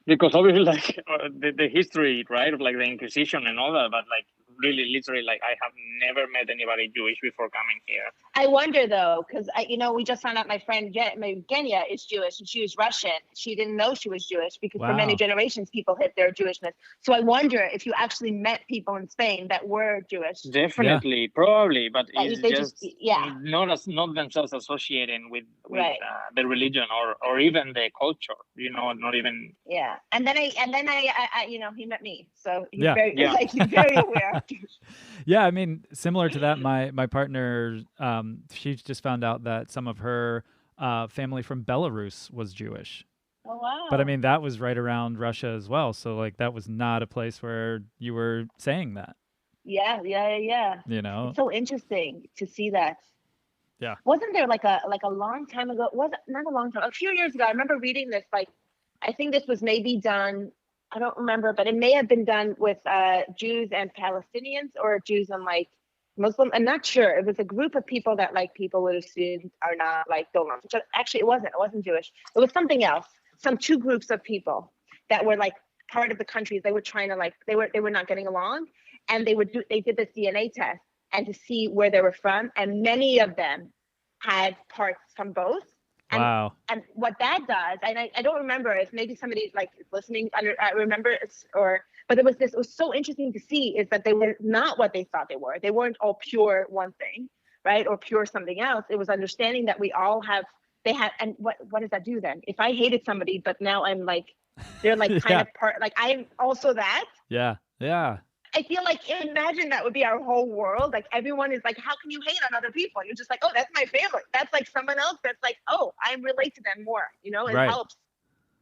Because obviously like the history, right, of like the Inquisition and all that, but like really literally like I have never met anybody Jewish before coming here. I wonder though, because we just found out my friend Genya is Jewish and she was Russian. She didn't know she was Jewish because for many generations people hid their Jewishness. So I wonder if you actually met people in Spain that were Jewish. Definitely, probably, but it's just not themselves associating with the religion or even the culture. You know, not even. Yeah, and then I he met me, so he's he's very aware. Yeah, I mean, similar to that, my partner, she just found out that some of her family from Belarus was Jewish. Oh, wow. But I mean, that was right around Russia as well. So like that was not a place where you were saying that. Yeah. You know? It's so interesting to see that. Yeah. Wasn't there like a long time ago? Not a long time, a few years ago. I remember reading this, like, I think this was maybe done, I don't remember, but it may have been done with Jews and Palestinians or Jews and like Muslim. I'm not sure. It was a group of people that like people would assume are not like don't know. Actually, it wasn't Jewish. It was something else. Some two groups of people that were like part of the countries. They were trying to like they were not getting along, and they did this DNA test and to see where they were from, and many of them had parts from both. And, wow. And what that does, and I don't remember if maybe somebody like listening I remember but it was so interesting to see is that they were not what they thought they were. They weren't all pure one thing, right? Or pure something else. It was understanding that we all have, and what does that do then? If I hated somebody, but now I'm like, they're like kind of part, like I'm also that. Yeah. I feel like, imagine that would be our whole world. Like everyone is like, how can you hate on other people? You're just like, oh, that's my family. That's like someone else. That's like, oh, I relate to them more. You know, it helps.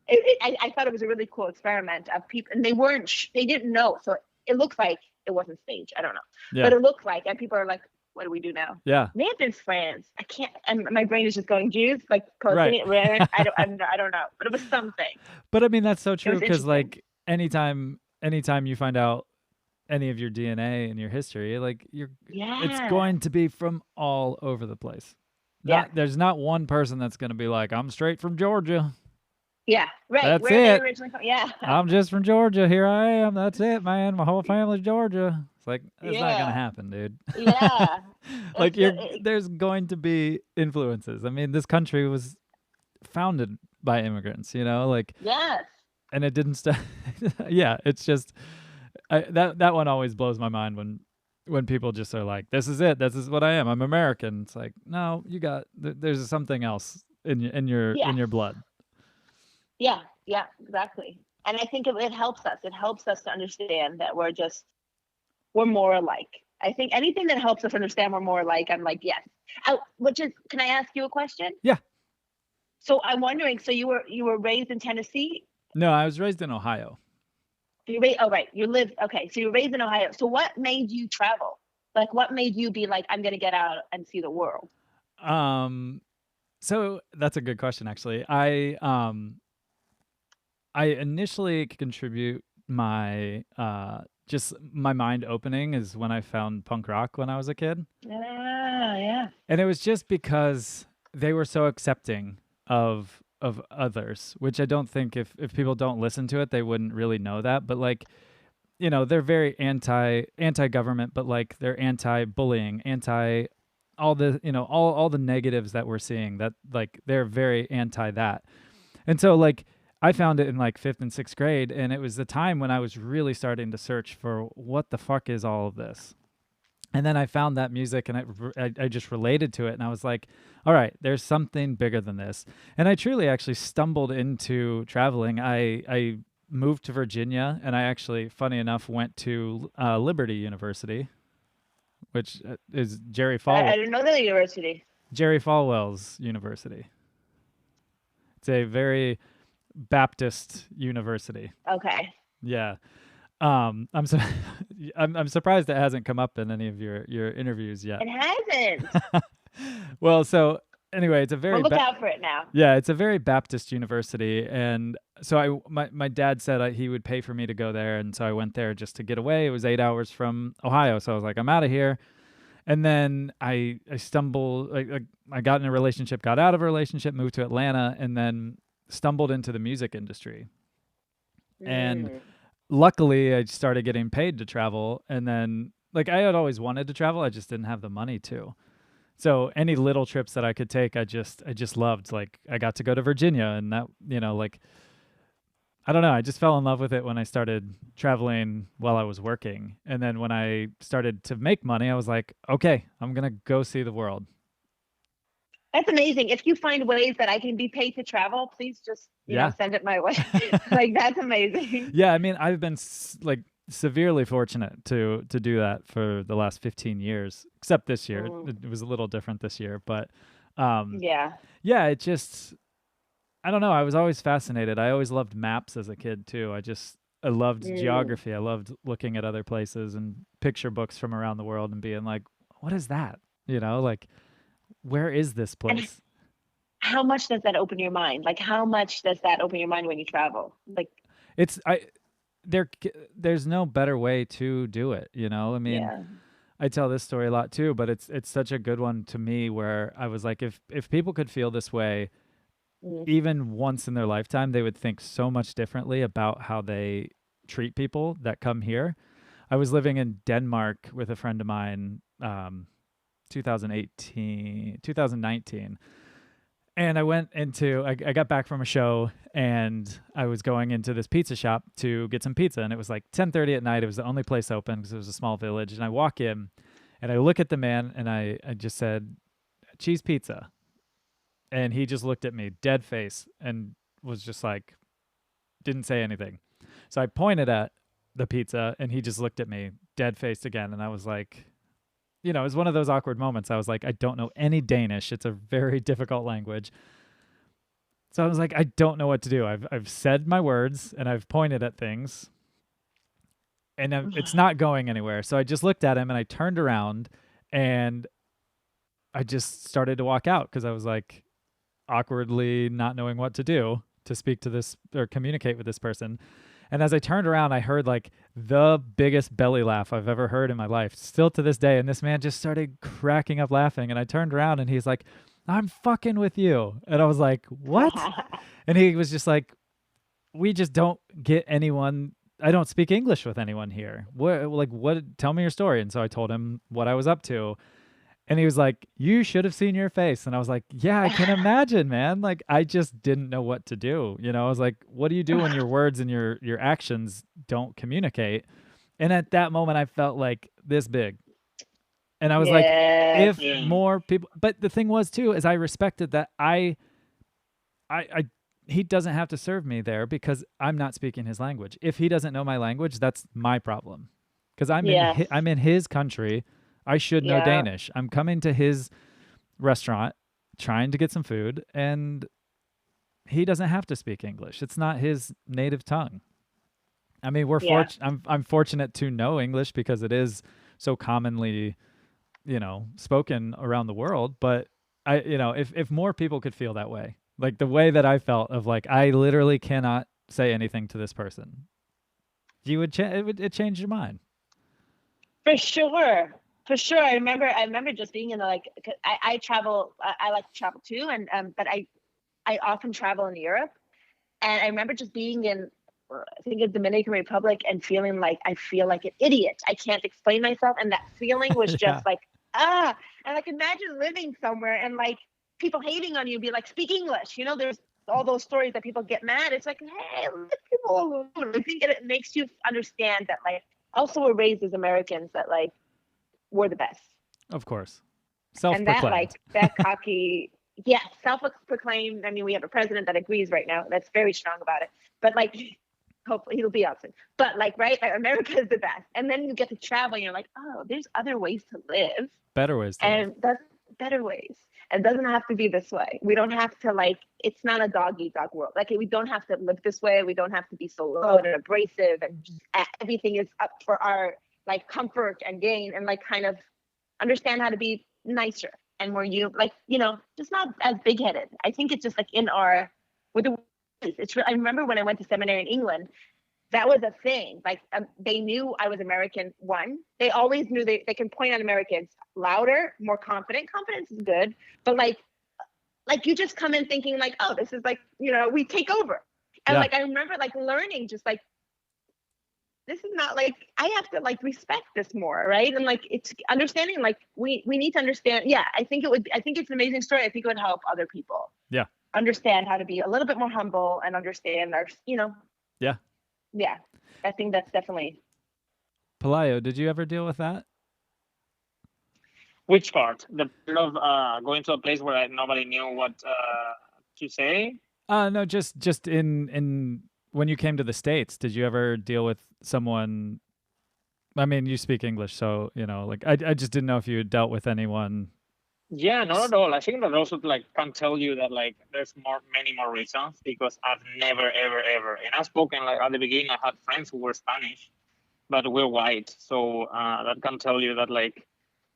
I thought it was a really cool experiment of people, and they didn't know. So it looks like it wasn't staged. I don't know, but it looked like, and people are like, what do we do now? Yeah. May have been France. I can't, and my brain is just going Jews, like posting it. I don't know, but it was something. But I mean, that's so true because like anytime you find out any of your DNA and your history, like it's going to be from all over the place. There's not one person that's going to be like, I'm straight from Georgia. Yeah, right. That's Where it. they originally from? Yeah. I'm just from Georgia. Here I am. That's it, man. My whole family's Georgia. It's like, it's not going to happen, dude. Yeah. Like there's going to be influences. I mean, this country was founded by immigrants, you know, like, yes. And it didn't stop. Yeah. It's just, that one always blows my mind when people just are like, this is it. This is what I am. I'm American. It's like, no, there's something else in your blood. Yeah, exactly. And I think it helps us. It helps us to understand that we're more alike. I think anything that helps us understand we're more alike, I'm like, yes. Can I ask you a question? Yeah. So I'm wondering, so you were raised in Tennessee? No, I was raised in Ohio. Right. So you're raised in Ohio. So what made you travel? Like, what made you be like, I'm going to get out and see the world? So that's a good question, actually. I initially contribute my just my mind opening is when I found punk rock when I was a kid. Yeah. And it was just because they were so accepting of others, which I don't think if people don't listen to it, they wouldn't really know that. But like, you know, they're very anti-government, but like they're anti-bullying, all the, you know, all the negatives that we're seeing, that like they're very anti that. And so like I found it in like 5th and 6th grade, and it was the time when I was really starting to search for what the fuck is all of this. And then I found that music and I just related to it. And I was like, all right, there's something bigger than this. And I truly actually stumbled into traveling. I moved to Virginia, and I actually, funny enough, went to Liberty University, which is I didn't know the university. Jerry Falwell's university. It's a very Baptist university. Okay. Yeah. I'm I'm surprised it hasn't come up in any of your interviews yet. It hasn't. Well, so anyway, it's a very We'll look out for it now. yeah, it's a very Baptist university, and so my dad said he would pay for me to go there, and so I went there just to get away. It was 8 hours from Ohio, so I was like, I'm out of here. And then I stumbled, I got in a relationship, got out of a relationship, moved to Atlanta, and then stumbled into the music industry. And luckily, I started getting paid to travel, and then like I had always wanted to travel, I just didn't have the money to. So any little trips that I could take, I just loved. Like I got to go to Virginia, and that, like I don't know, I just fell in love with it when I started traveling while I was working. And then when I started to make money, I was like, okay, I'm going to go see the world. That's amazing. If you find ways that I can be paid to travel, please just send it my way. Like that's amazing. Yeah, I mean, I've been severely fortunate to do that for the last 15 years, except this year. It was a little different this year, but yeah, it just, I don't know. I was always fascinated. I always loved maps as a kid too. I loved geography. I loved looking at other places and picture books from around the world and being like, what is that? Like, where is this place? And how much does that open your mind? Like, how much does that open your mind when you travel? Like, there's no better way to do it. I mean, I tell this story a lot too, but it's such a good one to me where I was like, if people could feel this way, even once in their lifetime, they would think so much differently about how they treat people that come here. I was living in Denmark with a friend of mine, 2019, and I got back from a show, and I was going into this pizza shop to get some pizza, and it was like 10:30 at night. It was the only place open because it was a small village, and I walk in, and I look at the man, and I just said, cheese pizza. And he just looked at me, dead face, and was just like, didn't say anything. So I pointed at the pizza, and he just looked at me, dead faced again. And I was like, it was one of those awkward moments. I was like, I don't know any Danish. It's a very difficult language. So I was like, I don't know what to do. I've said my words, and I've pointed at things, and it's not going anywhere. So I just looked at him, and I turned around, and I just started to walk out because I was like, awkwardly not knowing what to do to speak to this or communicate with this person. And as I turned around, I heard like the biggest belly laugh I've ever heard in my life, still to this day. And this man just started cracking up laughing. And I turned around, and he's like, I'm fucking with you. And I was like, what? And he was just like, we just don't get anyone. I don't speak English with anyone here. What? Tell me your story. And so I told him what I was up to. And he was like, you should have seen your face. And I was like, yeah, I can imagine, man. Like, I just didn't know what to do. I was like, what do you do when your words and your actions don't communicate? And at that moment, I felt like this big. And I was like, if more people, but the thing was too, is I respected that he doesn't have to serve me there because I'm not speaking his language. If he doesn't know my language, that's my problem. Because I'm in his country. I should know Danish. I'm coming to his restaurant trying to get some food, and he doesn't have to speak English. It's not his native tongue. I mean, I'm fortunate to know English because it is so commonly, spoken around the world. But if more people could feel that way, like the way that I felt of like, I literally cannot say anything to this person, it changed your mind. For sure. I remember just being in I travel. I like to travel too, and but I often travel in Europe, and I remember just being in, I think, the Dominican Republic, and feeling like I feel like an idiot. I can't explain myself, and that feeling was just like and like imagine living somewhere and like people hating on you, be like, speak English. There's all those stories that people get mad. It's like, hey, let people alone. I think it makes you understand that like also we're raised as Americans that like, we're the best. Of course. And that, Self-proclaimed. like, that cocky, yeah, self-proclaimed. I mean, we have a president that agrees right now. That's very strong about it. But like, hopefully he'll be out soon. But like, right, like, America is the best. And then you get to travel, and you're like, oh, there's other ways to live, Better ways to live. and that's better ways. It doesn't have to be this way. We don't have to, like, it's not a dog eat dog world. Like, we don't have to live this way. We don't have to be so loud and abrasive, and just everything is up for our, like, comfort and gain, and like kind of understand how to be nicer and more, like, just not as big headed. I think it's just like in our, with the, I remember when I went to seminary in England, that was a thing. Like, they knew I was American. One, they always knew they can point at Americans louder, more confident. Confidence is good, but like you just come in thinking like, oh, this is like, we take over. And Yeah. like, I remember like learning just like, this is not like, I have to like respect this more, right? And like, it's understanding, like, we need to understand. Yeah, I think it's an amazing story. I think it would help other people. Yeah. Understand how to be a little bit more humble and understand our, Yeah. Yeah, I think that's definitely. Pelayo, did you ever deal with that? Which part? The part of going to a place where nobody knew what to say? No, just in when you came to the States, did you ever deal with someone? I mean, you speak English, so like I just didn't know if you had dealt with anyone. Yeah, not at all. I think that also like can tell you that like there's many more reasons, because I've never ever, and I've spoken like at the beginning. I had friends who were Spanish, but we're white, so that can tell you that like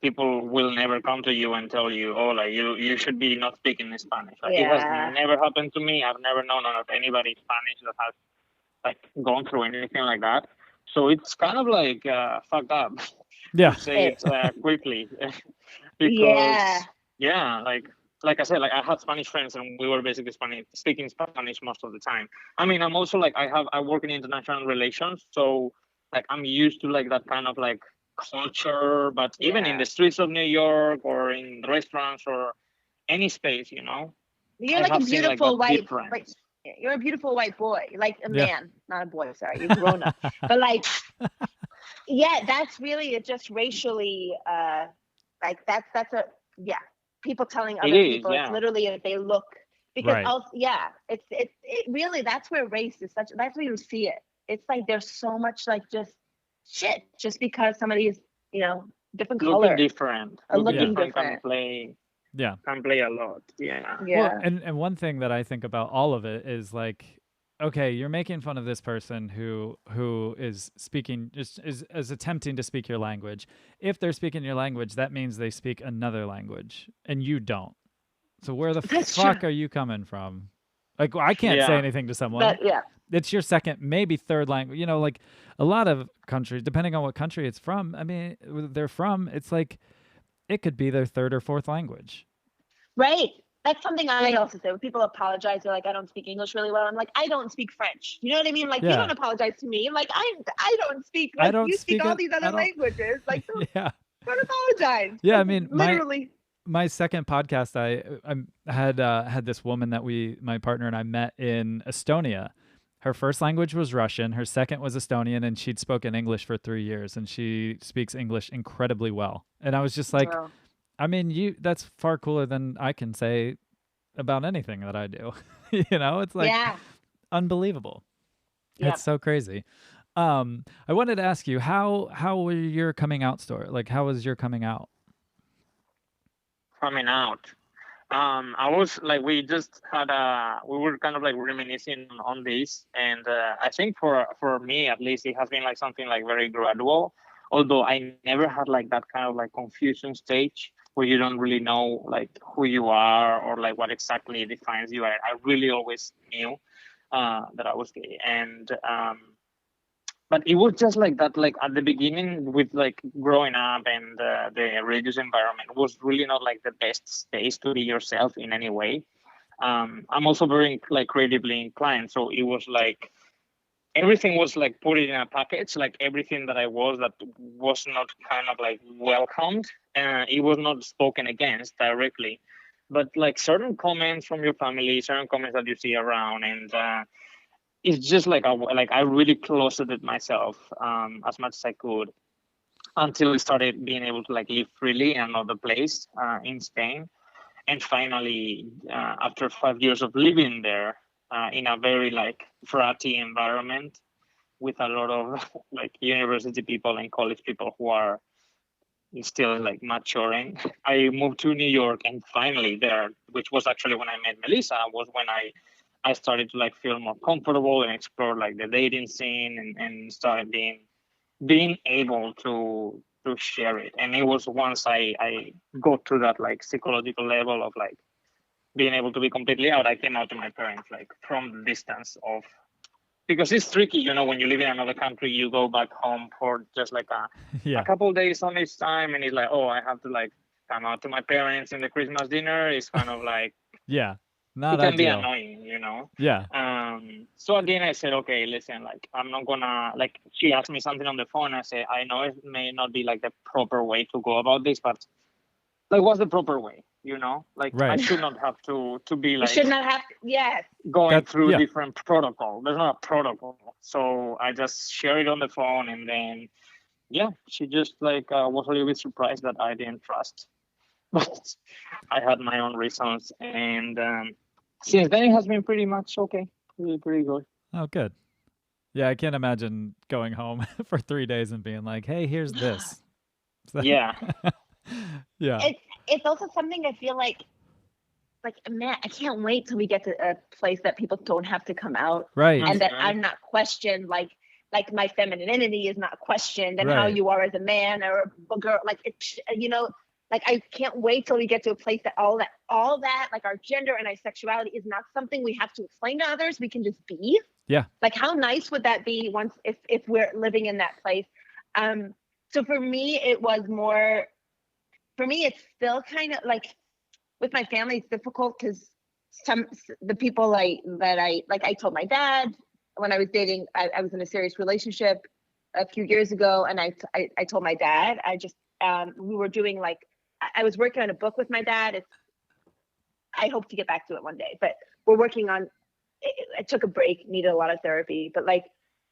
people will never come to you and tell you, oh, like you should be not speaking Spanish. Like, It Yeah. has never happened to me. I've never known of anybody Spanish that has like gone through anything like that. So it's kind of like fucked up. Yeah. To say it quickly. Because Yeah. like I said, like I had Spanish friends, and we were basically speaking Spanish most of the time. I mean, I'm also like I work in international relations, so like I'm used to like that kind of like culture. But even in Yeah. the streets of New York or in restaurants or any space, You're I like a have seen, like, beautiful that white, difference. like, you're a beautiful white boy, like a Yeah. man, not a boy. Sorry, you're grown up. But like, yeah, that's really just racially, like that's a, yeah. People telling other is, people, yeah. it's literally if they look, because Right. also, yeah, it really, that's where race is such. That's where you see it. It's like there's so much like just shit, just because somebody is, different color. Looking different. Looking Can different. play Yeah. a lot. Yeah. Yeah. Well, and one thing that I think about all of it is like, okay, you're making fun of this person who is speaking, just is attempting to speak your language. If they're speaking your language, that means they speak another language, and you don't. So where the That's fuck true. are you coming from? Like, I can't say Yeah. anything to someone. But yeah. It's your second, maybe third language. Like a lot of countries, depending on what country it's from, I mean, they're from, it's like it could be their third or fourth language. Right. That's something I also say. When people apologize, they're like, I don't speak English really well. I'm like, I don't speak French. You know what I mean? Like, Yeah. you don't apologize to me. I'm like, I don't speak. I Like, don't you speak all it- these I other don't- languages. Like, Yeah. don't apologize. Yeah, I Like, mean, literally. my second podcast, I had this woman that my partner and I met in Estonia. Her first language was Russian. Her second was Estonian, and she'd spoken English for 3 years, and she speaks English incredibly well. And I was just like, Wow. I mean, that's far cooler than I can say about anything that I do. It's like yeah. unbelievable. Yeah. It's so crazy. I wanted to ask you, how were your coming out story? Like, how was your coming out? Coming out. I was like, we just had we were kind of like reminiscing on this, and I think for me at least, it has been like something like very gradual. Although I never had like that kind of like confusion stage where you don't really know like who you are or like what exactly defines you. I really always knew that I was gay, and but it was just like that, like at the beginning with like growing up and the religious environment was really not like the best space to be yourself in any way. I'm also very like creatively inclined, so it was like everything was like put in a package, like everything that I was that was not kind of like welcomed. It was not spoken against directly, but like certain comments from your family, certain comments that you see around, and it's just like I really closeted myself as much as I could. until we started being able to like live freely in another place in Spain. And finally, after 5 years of living there in a very like fratty environment with a lot of like university people and college people who are still like maturing, I moved to New York, and finally there, which was actually when I met Melissa, was when I started to like feel more comfortable and explore like the dating scene and started being able to share it. And it was once I got to that like psychological level of like being able to be completely out, I came out to my parents like from the distance of, because it's tricky, you know, when you live in another country, you go back home for just like a couple of days on each time, and it's like, oh, I have to like come out to my parents in the Christmas dinner. It's kind of like not it can be ideal. annoying, you know. Yeah. So again, I said, okay, listen, like I'm not gonna like. She asked me something on the phone. I said, I know it may not be like the proper way to go about this, but like, what's the proper way? You know, like I should not have to be like. You should not have to, yes. Going through different protocol. There's not a protocol, so I just share it on the phone, and then she just like was a little bit surprised that I didn't trust, but I had my own reasons, and since then it has been pretty much okay, pretty good. Oh, good. Yeah, I can't imagine going home for 3 days and being like, "Hey, here's this." Yeah. Yeah. It's also something I feel like man, I can't wait till we get to a place that people don't have to come out, right? And that I'm not questioned, like my femininity is not questioned, and how you are as a man or a girl, like it's, you know, like I can't wait till we get to a place that all that like our gender and our sexuality is not something we have to explain to others. We can just be. Yeah. Like how nice would that be once if we're living in that place? So for me, it was more. For me, it's still kind of like with my family, it's difficult because the people I told my dad when I was dating, I was in a serious relationship a few years ago, and I told my dad, we were doing like, I was working on a book with my dad. I hope to get back to it one day, but we're working on, I took a break, needed a lot of therapy, but like,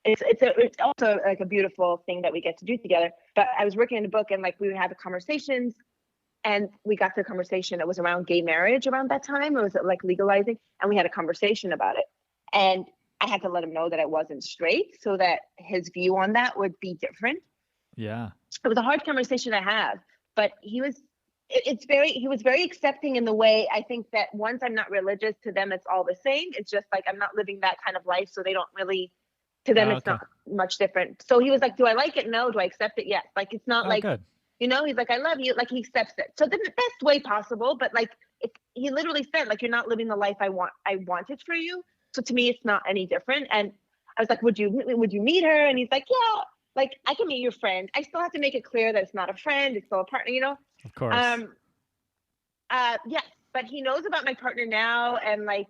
it's also like a beautiful thing that we get to do together. But I was working on a book, and like we would have conversations, and we got to a conversation that was around gay marriage around that time. It was like legalizing, and we had a conversation about it. And I had to let him know that I wasn't straight, so that his view on that would be different. Yeah. It was a hard conversation to have, but he was very accepting in the way, I think that once I'm not religious, to them it's all the same. It's just like I'm not living that kind of life, so they don't really, to them it's not much different. So he was like, do I like it? No. Do I accept it? Yes. Like it's not like good. You know, he's like, I love you. Like he accepts it. So the best way possible, but like he literally said, like, you're not living the life I wanted for you. So to me, it's not any different. And I was like, would you meet her? And he's like, yeah, like I can meet your friend. I still have to make it clear that it's not a friend, it's still a partner, you know? Of course. Yeah, but he knows about my partner now, and like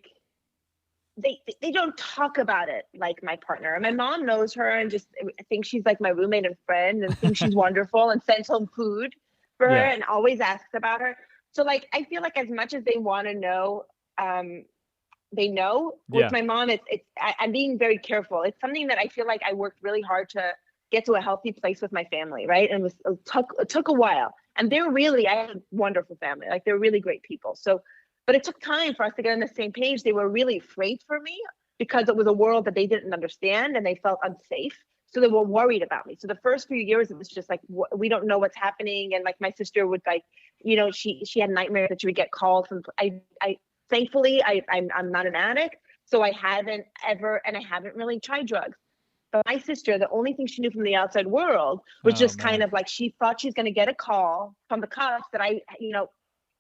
they don't talk about it like my partner. And my mom knows her and just thinks she's like my roommate and friend, and thinks she's wonderful, and sends home food for her and always asks about her. So like I feel like as much as they want to know, they know. With my mom, I'm being very careful. It's something that I feel like I worked really hard to get to a healthy place with my family, right? And it took a while. And I had a wonderful family. Like they're really great people. So, but it took time for us to get on the same page. They were really afraid for me because it was a world that they didn't understand, and they felt unsafe. So they were worried about me. So the first few years, it was just like, we don't know what's happening. And like my sister would like, you know, she had nightmares that she would get calls from, thankfully, I'm not an addict. So I haven't really tried drugs. But my sister, the only thing she knew from the outside world was kind of like, she thought she's going to get a call from the cops that I, you know,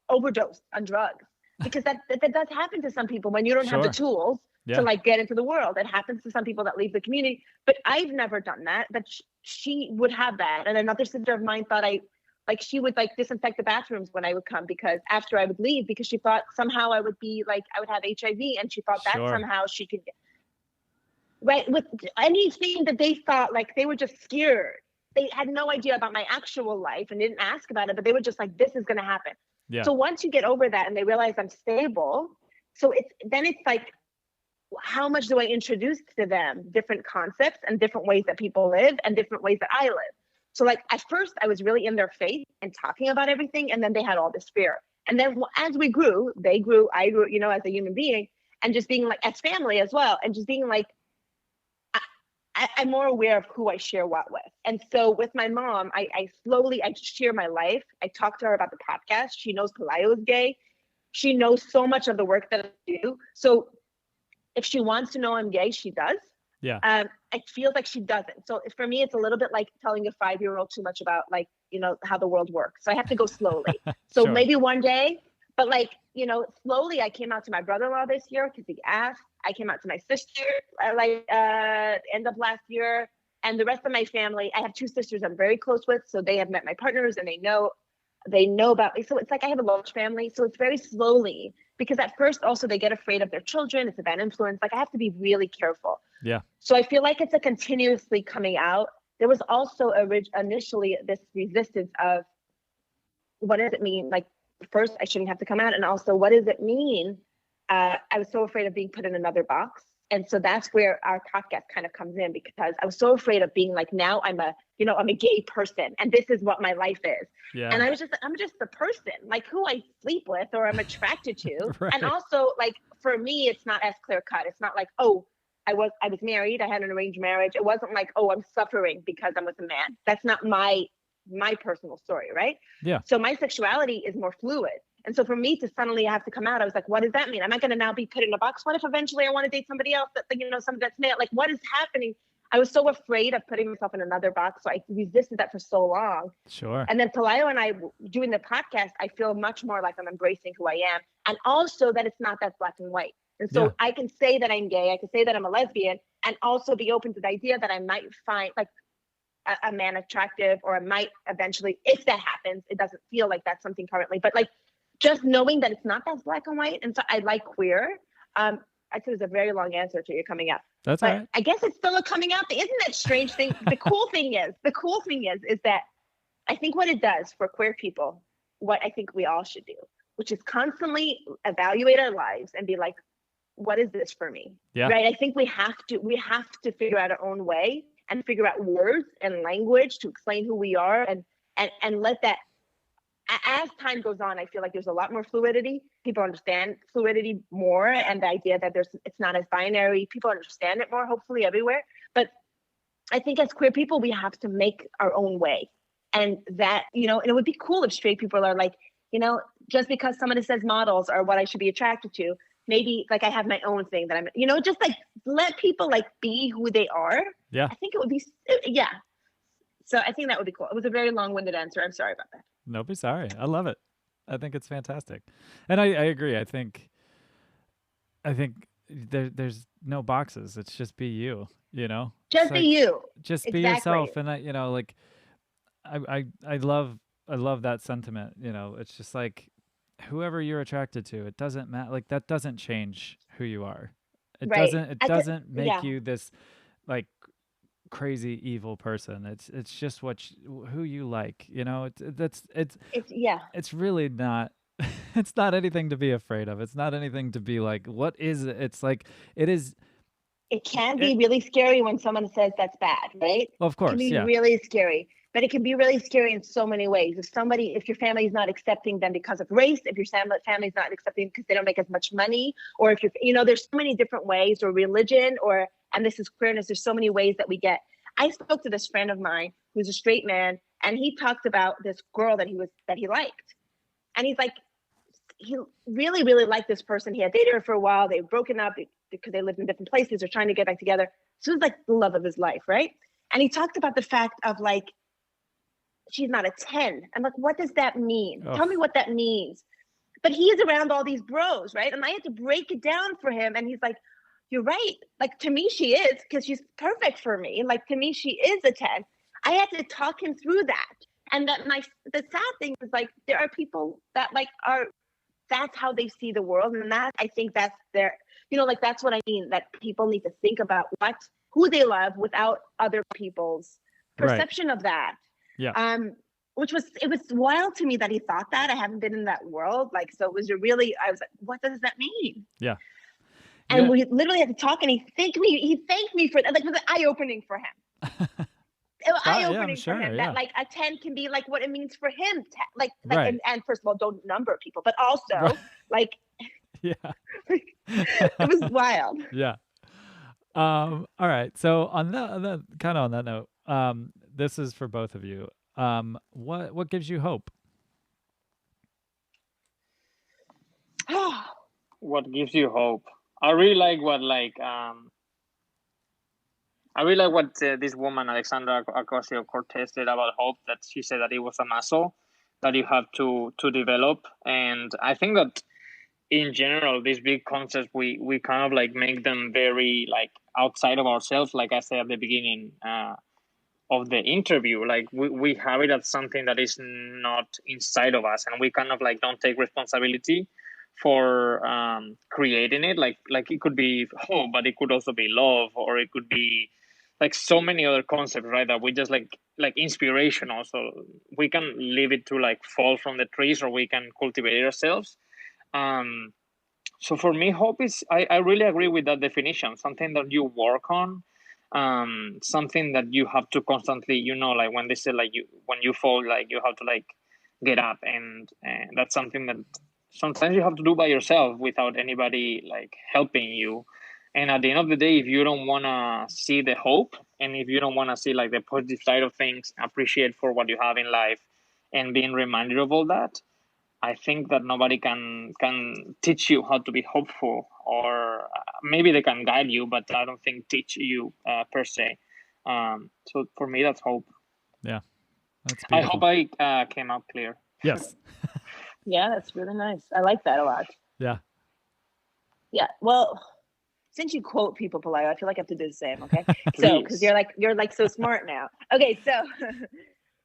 overdosed on drugs. Because that does happen to some people when you don't have the tools to like get into the world. It happens to some people that leave the community. But I've never done that. But she would have that. And another sister of mine thought she would like disinfect the bathrooms when I would come, because after I would leave, because she thought somehow I would have HIV, and she thought that somehow she could get. Right, with anything that they thought, like they were just scared. They had no idea about my actual life and didn't ask about it, but they were just like, this is going to happen. Yeah. So once you get over that and they realize I'm stable, so it's like, how much do I introduce to them different concepts and different ways that people live and different ways that I live? So like at first I was really in their faith and talking about everything, and then they had all this fear. And then as we grew, they grew, I grew, as a human being, and just being like as family as well, and just being like, I'm more aware of who I share what with. And so with my mom, I slowly share my life. I talk to her about the podcast. She knows Pelayo is gay. She knows so much of the work that I do. So if she wants to know I'm gay, she does. Yeah. It feels like she doesn't. So for me, it's a little bit like telling a 5-year-old too much about like, how the world works. So I have to go slowly. So Sure. maybe one day, but like, slowly I came out to my brother-in-law this year because he asked. I came out to my sister end of last year, and the rest of my family. I have 2 sisters I'm very close with, so they have met my partners and they know about me. So it's like I have a large family. So it's very slowly, because at first also they get afraid of their children. It's a bad influence. Like I have to be really careful. Yeah. So I feel like it's a continuously coming out. There was also initially this resistance of what does it mean? Like first I shouldn't have to come out, and also what does it mean? I was so afraid of being put in another box. And so that's where our podcast kind of comes in, because I was so afraid of being like, now I'm a gay person and this is what my life is. Yeah. And I'm just the person, like who I sleep with or I'm attracted to. Right. And also like, for me, it's not as clear cut. It's not like, oh, I was married. I had an arranged marriage. It wasn't like, oh, I'm suffering because I'm with a man. That's not my personal story. Right. Yeah. So my sexuality is more fluid. And so for me to suddenly have to come out, I was like, what does that mean? Am I going to now be put in a box? What if eventually I want to date somebody else that, somebody that's male? Like, what is happening? I was so afraid of putting myself in another box. So I resisted that for so long. Sure. And then Pelayo and I doing the podcast, I feel much more like I'm embracing who I am. And also that it's not that black and white. And so I can say that I'm gay. I can say that I'm a lesbian, and also be open to the idea that I might find like a man attractive, or I might eventually, if that happens. It doesn't feel like that's something currently, but like, just knowing that it's not that black and white. And so I like queer. I said it was a very long answer to your coming out. That's but all right. I guess it's still a coming out thing. Isn't that strange thing? The cool thing is that I think what it does for queer people, what I think we all should do, which is constantly evaluate our lives and be like, what is this for me? Yeah. Right. I think we have to figure out our own way and figure out words and language to explain who we are, and let that. As time goes on, I feel like there's a lot more fluidity. People understand fluidity more, and the idea that it's not as binary. People understand it more, hopefully everywhere. But I think as queer people, we have to make our own way. And that, and it would be cool if straight people are like, just because somebody says models are what I should be attracted to, maybe like I have my own thing that I'm, just like let people like be who they are. Yeah. I think it would be, yeah. So I think that would be cool. It was a very long-winded answer. I'm sorry about that. No, be sorry. I love it. I think it's fantastic. And I agree. I think there's no boxes. It's just be you, Just be you. Just Exactly. be yourself. And I love that sentiment. It's just like whoever you're attracted to, it doesn't matter. Like that doesn't change who you are. It doesn't make you this like crazy evil person. It's just who you like, it's really not it's not anything to be afraid of. It's not anything to be like, what is it? It's like it can be really scary when someone says that's bad, right? Well, of course, it can be really scary, but it can be really scary in so many ways. If your family is not accepting them because of race, if your family is not accepting because they don't make as much money, or if there's so many different ways, or religion, and this is queerness, there's so many ways that we get. I spoke to this friend of mine who's a straight man, and he talked about this girl that he liked. And he's like, he really, really liked this person. He had dated her for a while. They had broken up because they lived in different places. They're trying to get back together. So it was like the love of his life, right? And he talked about the fact of like, she's not a 10. I'm like, what does that mean? Oh. Tell me what that means. But he is around all these bros, right? And I had to break it down for him. And he's like, you're right. Like, to me, she is, because she's perfect for me. Like, to me, she is a 10. I had to talk him through that. And the sad thing is, like, there are people that that's how they see the world. And that, I think that's their, that's what I mean, that people need to think about who they love without other people's perception of that. Yeah. It was wild to me that he thought that. I haven't been in that world. Like, so it was I was like, what does that mean? Yeah. And we literally had to talk, and he thanked me for that. Like, it was eye-opening for him. eye-opening sure, for him yeah. that like a 10 can be like what it means for him to, like Right. and first of all, don't number people, but also Right. like Yeah. it was wild. Yeah. All right. So on that kind of on that note, this is for both of you. What gives you hope? What gives you hope? I really like what this woman Alexandra Ocasio-Cortez said about hope. That she said that it was a muscle that you have to develop, and I think that in general these big concepts we kind of like make them very like outside of ourselves. Like I said at the beginning of the interview, like we have it as something that is not inside of us, and we kind of like don't take responsibility for creating it. Like it could be hope, but it could also be love, or it could be like so many other concepts, right? That we just like inspiration. Also, we can leave it to like fall from the trees, or we can cultivate it ourselves. So for me, hope is, I really agree with that definition. Something that you work on, something that you have to constantly, like when they say like when you fall, like you have to like get up, and that's something that sometimes you have to do by yourself without anybody like helping you. And at the end of the day, if you don't want to see the hope, and if you don't want to see like the positive side of things, appreciate for what you have in life, and being reminded of all that, I think that nobody can teach you how to be hopeful, or maybe they can guide you, but I don't think teach you per se. So for me, that's hope. Yeah, that's I beautiful. hope I came out clear. Yes. Yeah, that's really nice. I like that a lot. Yeah. Yeah. Well, since you quote people, Pelayo, I feel like I have to do the same. Okay. So, because you're like so smart now. Okay. So,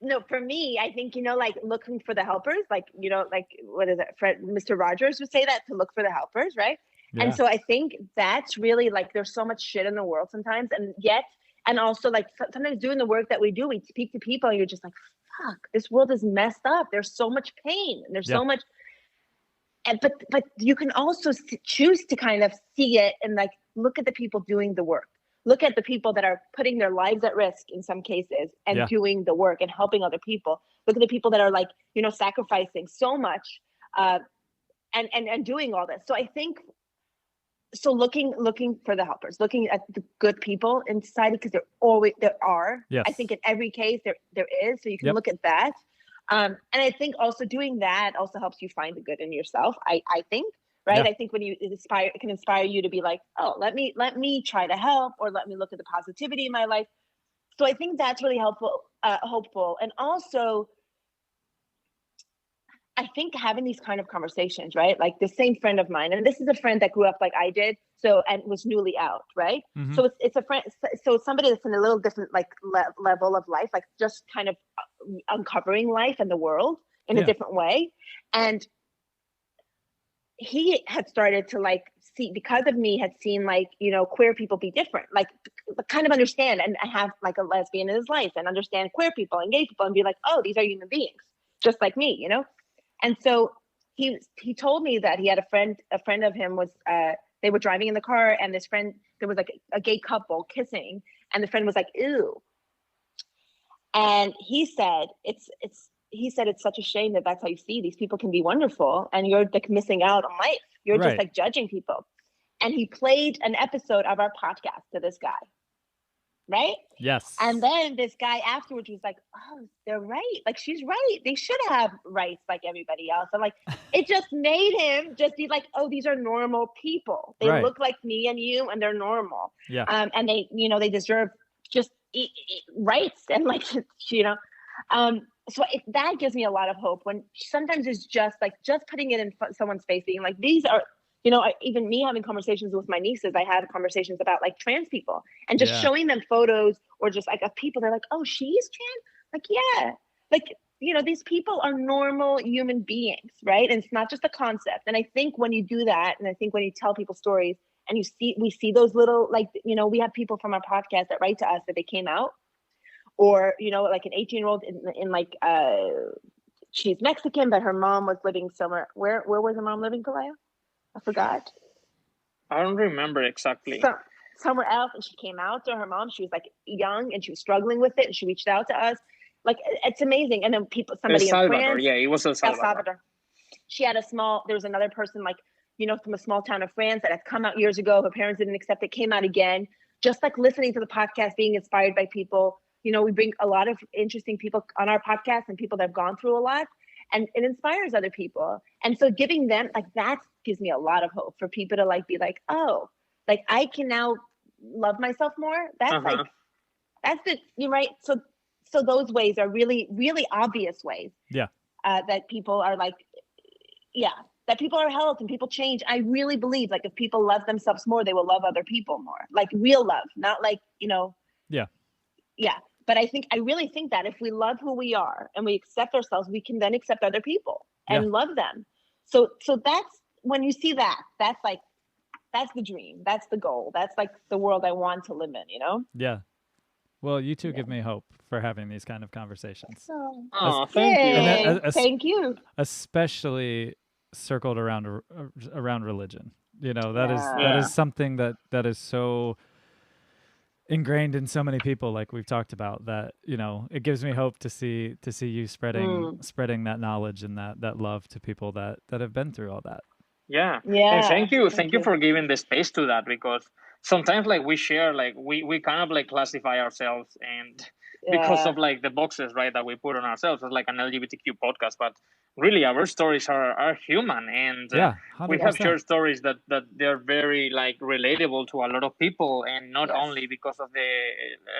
no, for me, I think, like looking for the helpers, like, like what is it? Mr. Rogers would say that, to look for the helpers, right? Yeah. And so I think that's really like, there's so much shit in the world sometimes, and also like sometimes doing the work that we do, we speak to people and you're just like, fuck, this world is messed up. There's so much pain, and there's so much. And, but you can also choose to kind of see it and like look at the people doing the work. Look at the people that are putting their lives at risk in some cases and doing the work and helping other people. Look at the people that are like, sacrificing so much and doing all this. So I think, so looking for the helpers, looking at the good people in society, because there are. Yes. I think in every case there is. So you can look at that. And I think also doing that also helps you find the good in yourself. I think, right? Yeah. I think when it can inspire you to be like, oh, let me try to help, or let me look at the positivity in my life. So I think that's really hopeful. And also, I think having these kind of conversations, right? Like the same friend of mine, and this is a friend that grew up like I did, and was newly out, right? Mm-hmm. So it's a friend, so it's somebody that's in a little different like level of life, like just kind of uncovering life and the world in a different way. And he had started to like see, because of me, had seen like, queer people be different, like kind of understand and have like a lesbian in his life, and understand queer people and gay people, and be like, oh, these are human beings just like me, And so he told me that he had a friend of him was, they were driving in the car, and this friend, there was like a gay couple kissing, and the friend was like, ew. And he said, it's such a shame that that's how you see these people can be wonderful, and you're like missing out on life. You're just like judging people. And he played an episode of our podcast to this guy. Right? Yes. And then this guy afterwards was like, oh, they're right. Like, she's right. They should have rights like everybody else. I'm like, it just made him just be like, oh, these are normal people. They look like me and you, and they're normal. Yeah. And they, they deserve just rights, and like, so that gives me a lot of hope, when sometimes it's just like, just putting it in someone's face, being like, these are, even me having conversations with my nieces, I had conversations about like trans people, and just showing them photos, or just like of people. They're like, oh, she's trans? Like, yeah. Like, these people are normal human beings, right? And it's not just a concept. And I think when you do that, and I think when you tell people stories, and we see those little, like, we have people from our podcast that write to us that they came out, or, like an 18-year-old in like, she's Mexican, but her mom was living somewhere. Where was her mom living, Pelayo? I forgot. I don't remember exactly. somewhere else, and she came out to her mom. She was like young and she was struggling with it, and she reached out to us. Like, it's amazing. And then somebody El in Salvador, France, yeah, it was El El Salvador. Salvador. She had there was another person, like, from a small town of France that had come out years ago. Her parents didn't accept it, came out again. Just like listening to the podcast, being inspired by people. We bring a lot of interesting people on our podcast and people that have gone through a lot, and it inspires other people. And so giving them, like, that gives me a lot of hope for people to like be like, oh, like I can now love myself more. That's like, that's you're right. So those ways are really, really obvious ways. Yeah. That people are like, that people are helped and people change. I really believe, like, if people love themselves more, they will love other people more. Like real love, not like, Yeah. Yeah. But I really think that if we love who we are and we accept ourselves, we can then accept other people and love them. So that's when you see that, that's like, that's the dream. That's the goal. That's like the world I want to live in, Yeah. Well, you two give me hope for having these kind of conversations. Oh, thank you. And thank you. Especially circled around religion. That is something that is so ingrained in so many people, like we've talked about, that it gives me hope to see you spreading that knowledge and that love to people that have been through all that. Yeah. And thank you for giving the space to that, because sometimes, like, we share, like, we kind of like classify ourselves, and because of like the boxes, right, that we put on ourselves as like an LGBTQ podcast, but really our stories are human, and we have shared stories that they're very like relatable to a lot of people, and not only because of the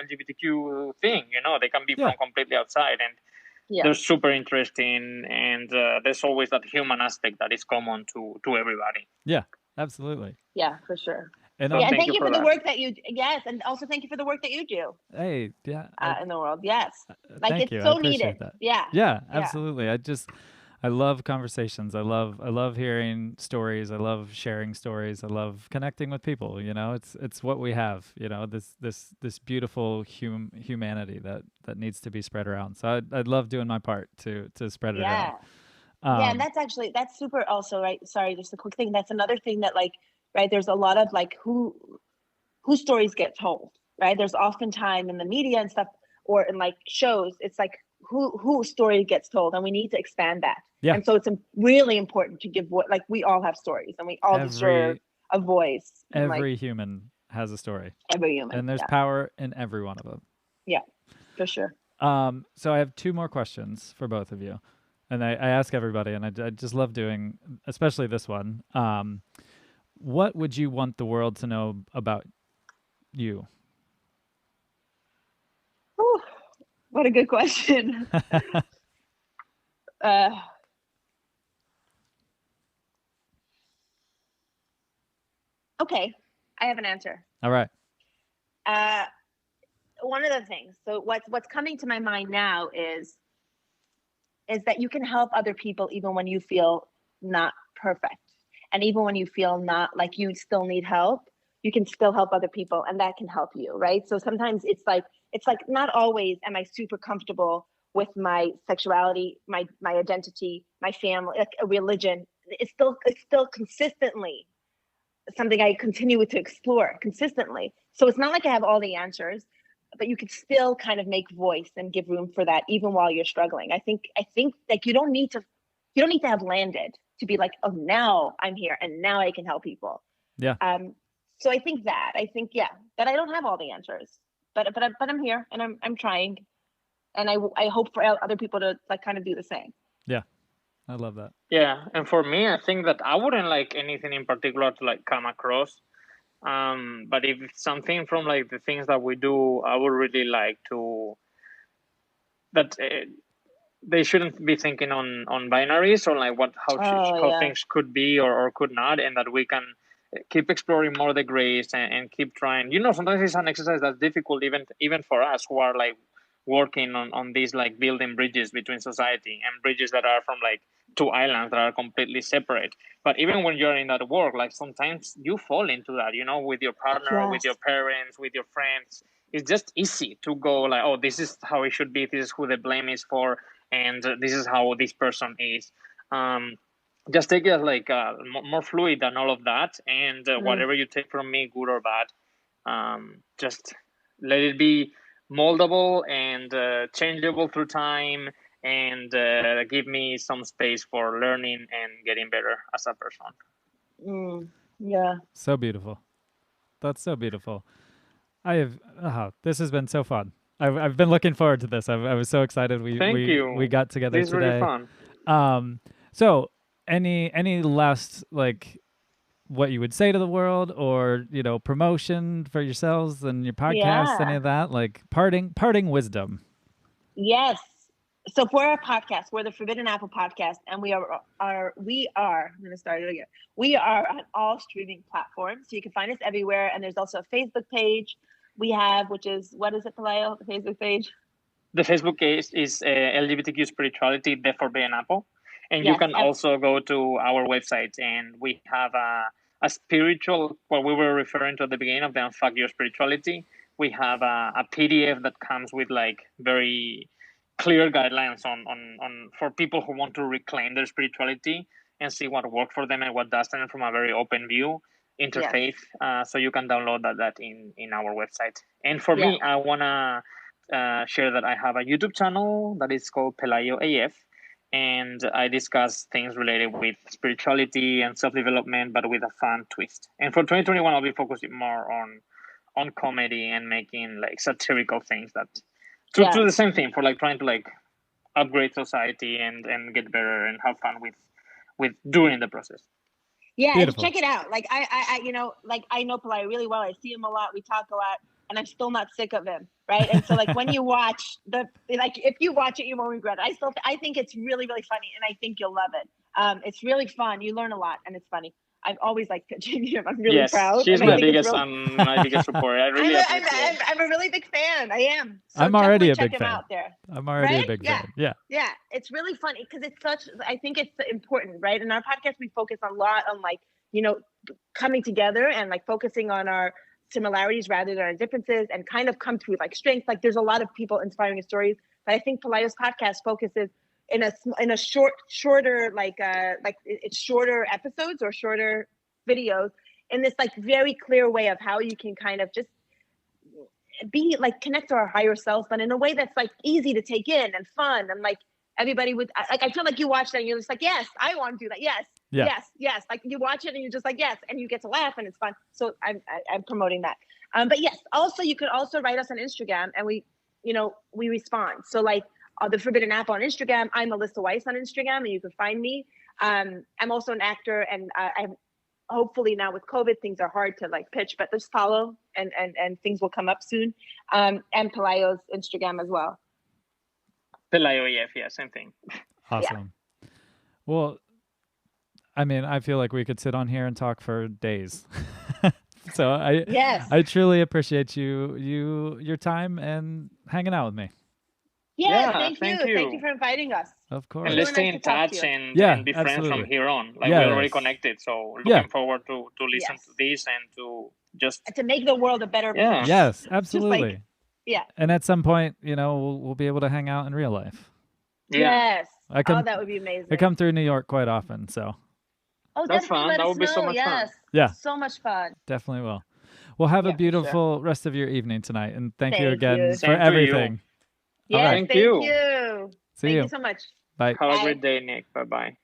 LGBTQ thing, they can be from completely outside, and they're super interesting, and there's always that human aspect that is common to everybody. Yeah, absolutely. Yeah, for sure. And thank you for the work that you and also thank you for the work that you do. Hey, yeah. In the world, yes. Like, thank it's you. so needed. That. Yeah. Yeah, absolutely. I love conversations. I love hearing stories. I love sharing stories. I love connecting with people. It's what we have. This beautiful humanity that needs to be spread around. So I'd love doing my part to spread it around. And that's super. Also, right? Sorry, just a quick thing. That's another thing that, like, right, there's a lot of like who stories get told. Right, there's oftentimes in the media and stuff, or in like shows, it's like who story gets told, and we need to expand that. And so it's really important to give like, we all have stories, and we all deserve a voice. Every human has a story. Every human, and there's power in every one of them. Yeah, for sure. So I have two more questions for both of you, and I ask everybody, and I just love doing, especially this one. What would you want the world to know about you? Ooh, what a good question. Okay, I have an answer. All right. One of the things. So what's coming to my mind now is that you can help other people even when you feel not perfect, and even when you feel not like you still need help, you can still help other people, and that can help you, right? So sometimes it's like not always am I super comfortable with my sexuality, my identity, my family, like a religion. It's still consistently something I continue to explore consistently. So it's not like I have all the answers, but you could still kind of make voice and give room for that even while you're struggling. I think like you don't need to have landed to be like, oh, now I'm here and now I can help people. Yeah. So I think that I don't have all the answers, but I'm here and I'm trying, and I hope for other people to like kind of do the same. Yeah. I love that. Yeah, and for me, I think that I wouldn't like anything in particular to like come across. But if it's something from like the things that we do, I would really like to that they shouldn't be thinking on binaries or like how things could be or could not, and that we can keep exploring more the grays and keep trying. Sometimes it's an exercise that's difficult even for us who are like working on these like building bridges between society, and bridges that are from like two islands that are completely separate. But even when you're in that work, like sometimes you fall into that, with your partner, with your parents, with your friends. It's just easy to go like, oh, this is how it should be, this is who the blame is for, and this is how this person is. Just take it as like more fluid than all of that, and whatever you take from me, good or bad, Just let it be moldable and changeable through time, and give me some space for learning and getting better as a person. Yeah. So beautiful. That's so beautiful. This has been so fun. I've been looking forward to this. I was so excited Thank you. we got together This is today. really fun. So any last, like, what you would say to the world, or promotion for yourselves and your podcast, any of that, like parting wisdom? Yes. So for our podcast, we're the Forbidden Apple podcast, and we are I'm going to start it again. We are on all streaming platforms, so you can find us everywhere. And there's also a Facebook page we have, which is, what is it, Pelayo, the Facebook page? The Facebook page is LGBTQ Spirituality, the Forbidden Apple. And you can also go to our website, and we have a spiritual, what we were referring to at the beginning of the Unfuck Your Spirituality. We have a PDF that comes with like very clear guidelines on for people who want to reclaim their spirituality and see what worked for them and what doesn't, from a very open view interfaith. So you can download that in our website. And for me, I want to share that I have a YouTube channel that is called Pelayo AF, and I discuss things related with spirituality and self-development, but with a fun twist. And for 2021, I'll be focusing more on comedy and making like satirical things that to do the same thing, for like trying to like upgrade society and get better and have fun with during the process. Yeah, and check it out. Like I I know Pelayo really well. I see him a lot. We talk a lot, and I'm still not sick of him, right? And so like when you watch if you watch it, you won't regret it. I think it's really, really funny, and I think you'll love it. It's really fun. You learn a lot, and it's funny. I've always liked pitching him. I'm really proud. She's my biggest supporter. I really appreciate it. I'm a really big fan. I am. So I'm already a big check fan. him out there. I'm already a big fan. Yeah. Yeah. It's really funny because I think it's important, right? In our podcast, we focus a lot on like, coming together and like focusing on our similarities rather than our differences, and kind of come through like strength. Like there's a lot of people inspiring stories, but I think Pelayo's podcast focuses in a shorter it's shorter episodes or shorter videos in this like very clear way of how you can kind of just be like connect to our higher self, but in a way that's like easy to take in and fun, and like everybody would like, I feel like you watch that and you're just like, yes, I want to do that. Yes. Like you watch it and you're just like, yes, and you get to laugh and it's fun. So I'm promoting that. But yes, also you can also write us on Instagram, and we respond. So like the Forbidden Apple on Instagram, I'm Melissa Weisz on Instagram, and you can find me. I'm also an actor, and I'm hopefully now with COVID, things are hard to like pitch, but just follow and things will come up soon. And Pelayo's Instagram as well. Pelayo, yeah, same thing. Awesome. Yeah. Well, I mean, I feel like we could sit on here and talk for days. So I truly appreciate your time and hanging out with me. Yeah, thank you. Thank you for inviting us. Of course. And let's stay in touch and be friends from here on. Like we're already connected, so looking forward to listen to this and to just to make the world a better place. Yeah. Yes, absolutely. And at some point, we'll be able to hang out in real life. Yeah. Yes. That would be amazing. I come through New York quite often, so. Oh, that's fun. That would be so much fun. Yeah. So much fun. Definitely will. Well, have a beautiful rest of your evening tonight, and thank you again for everything. Yeah, thank you. See you. Thank you so much. Bye. Have a great day, Nick. Bye-bye.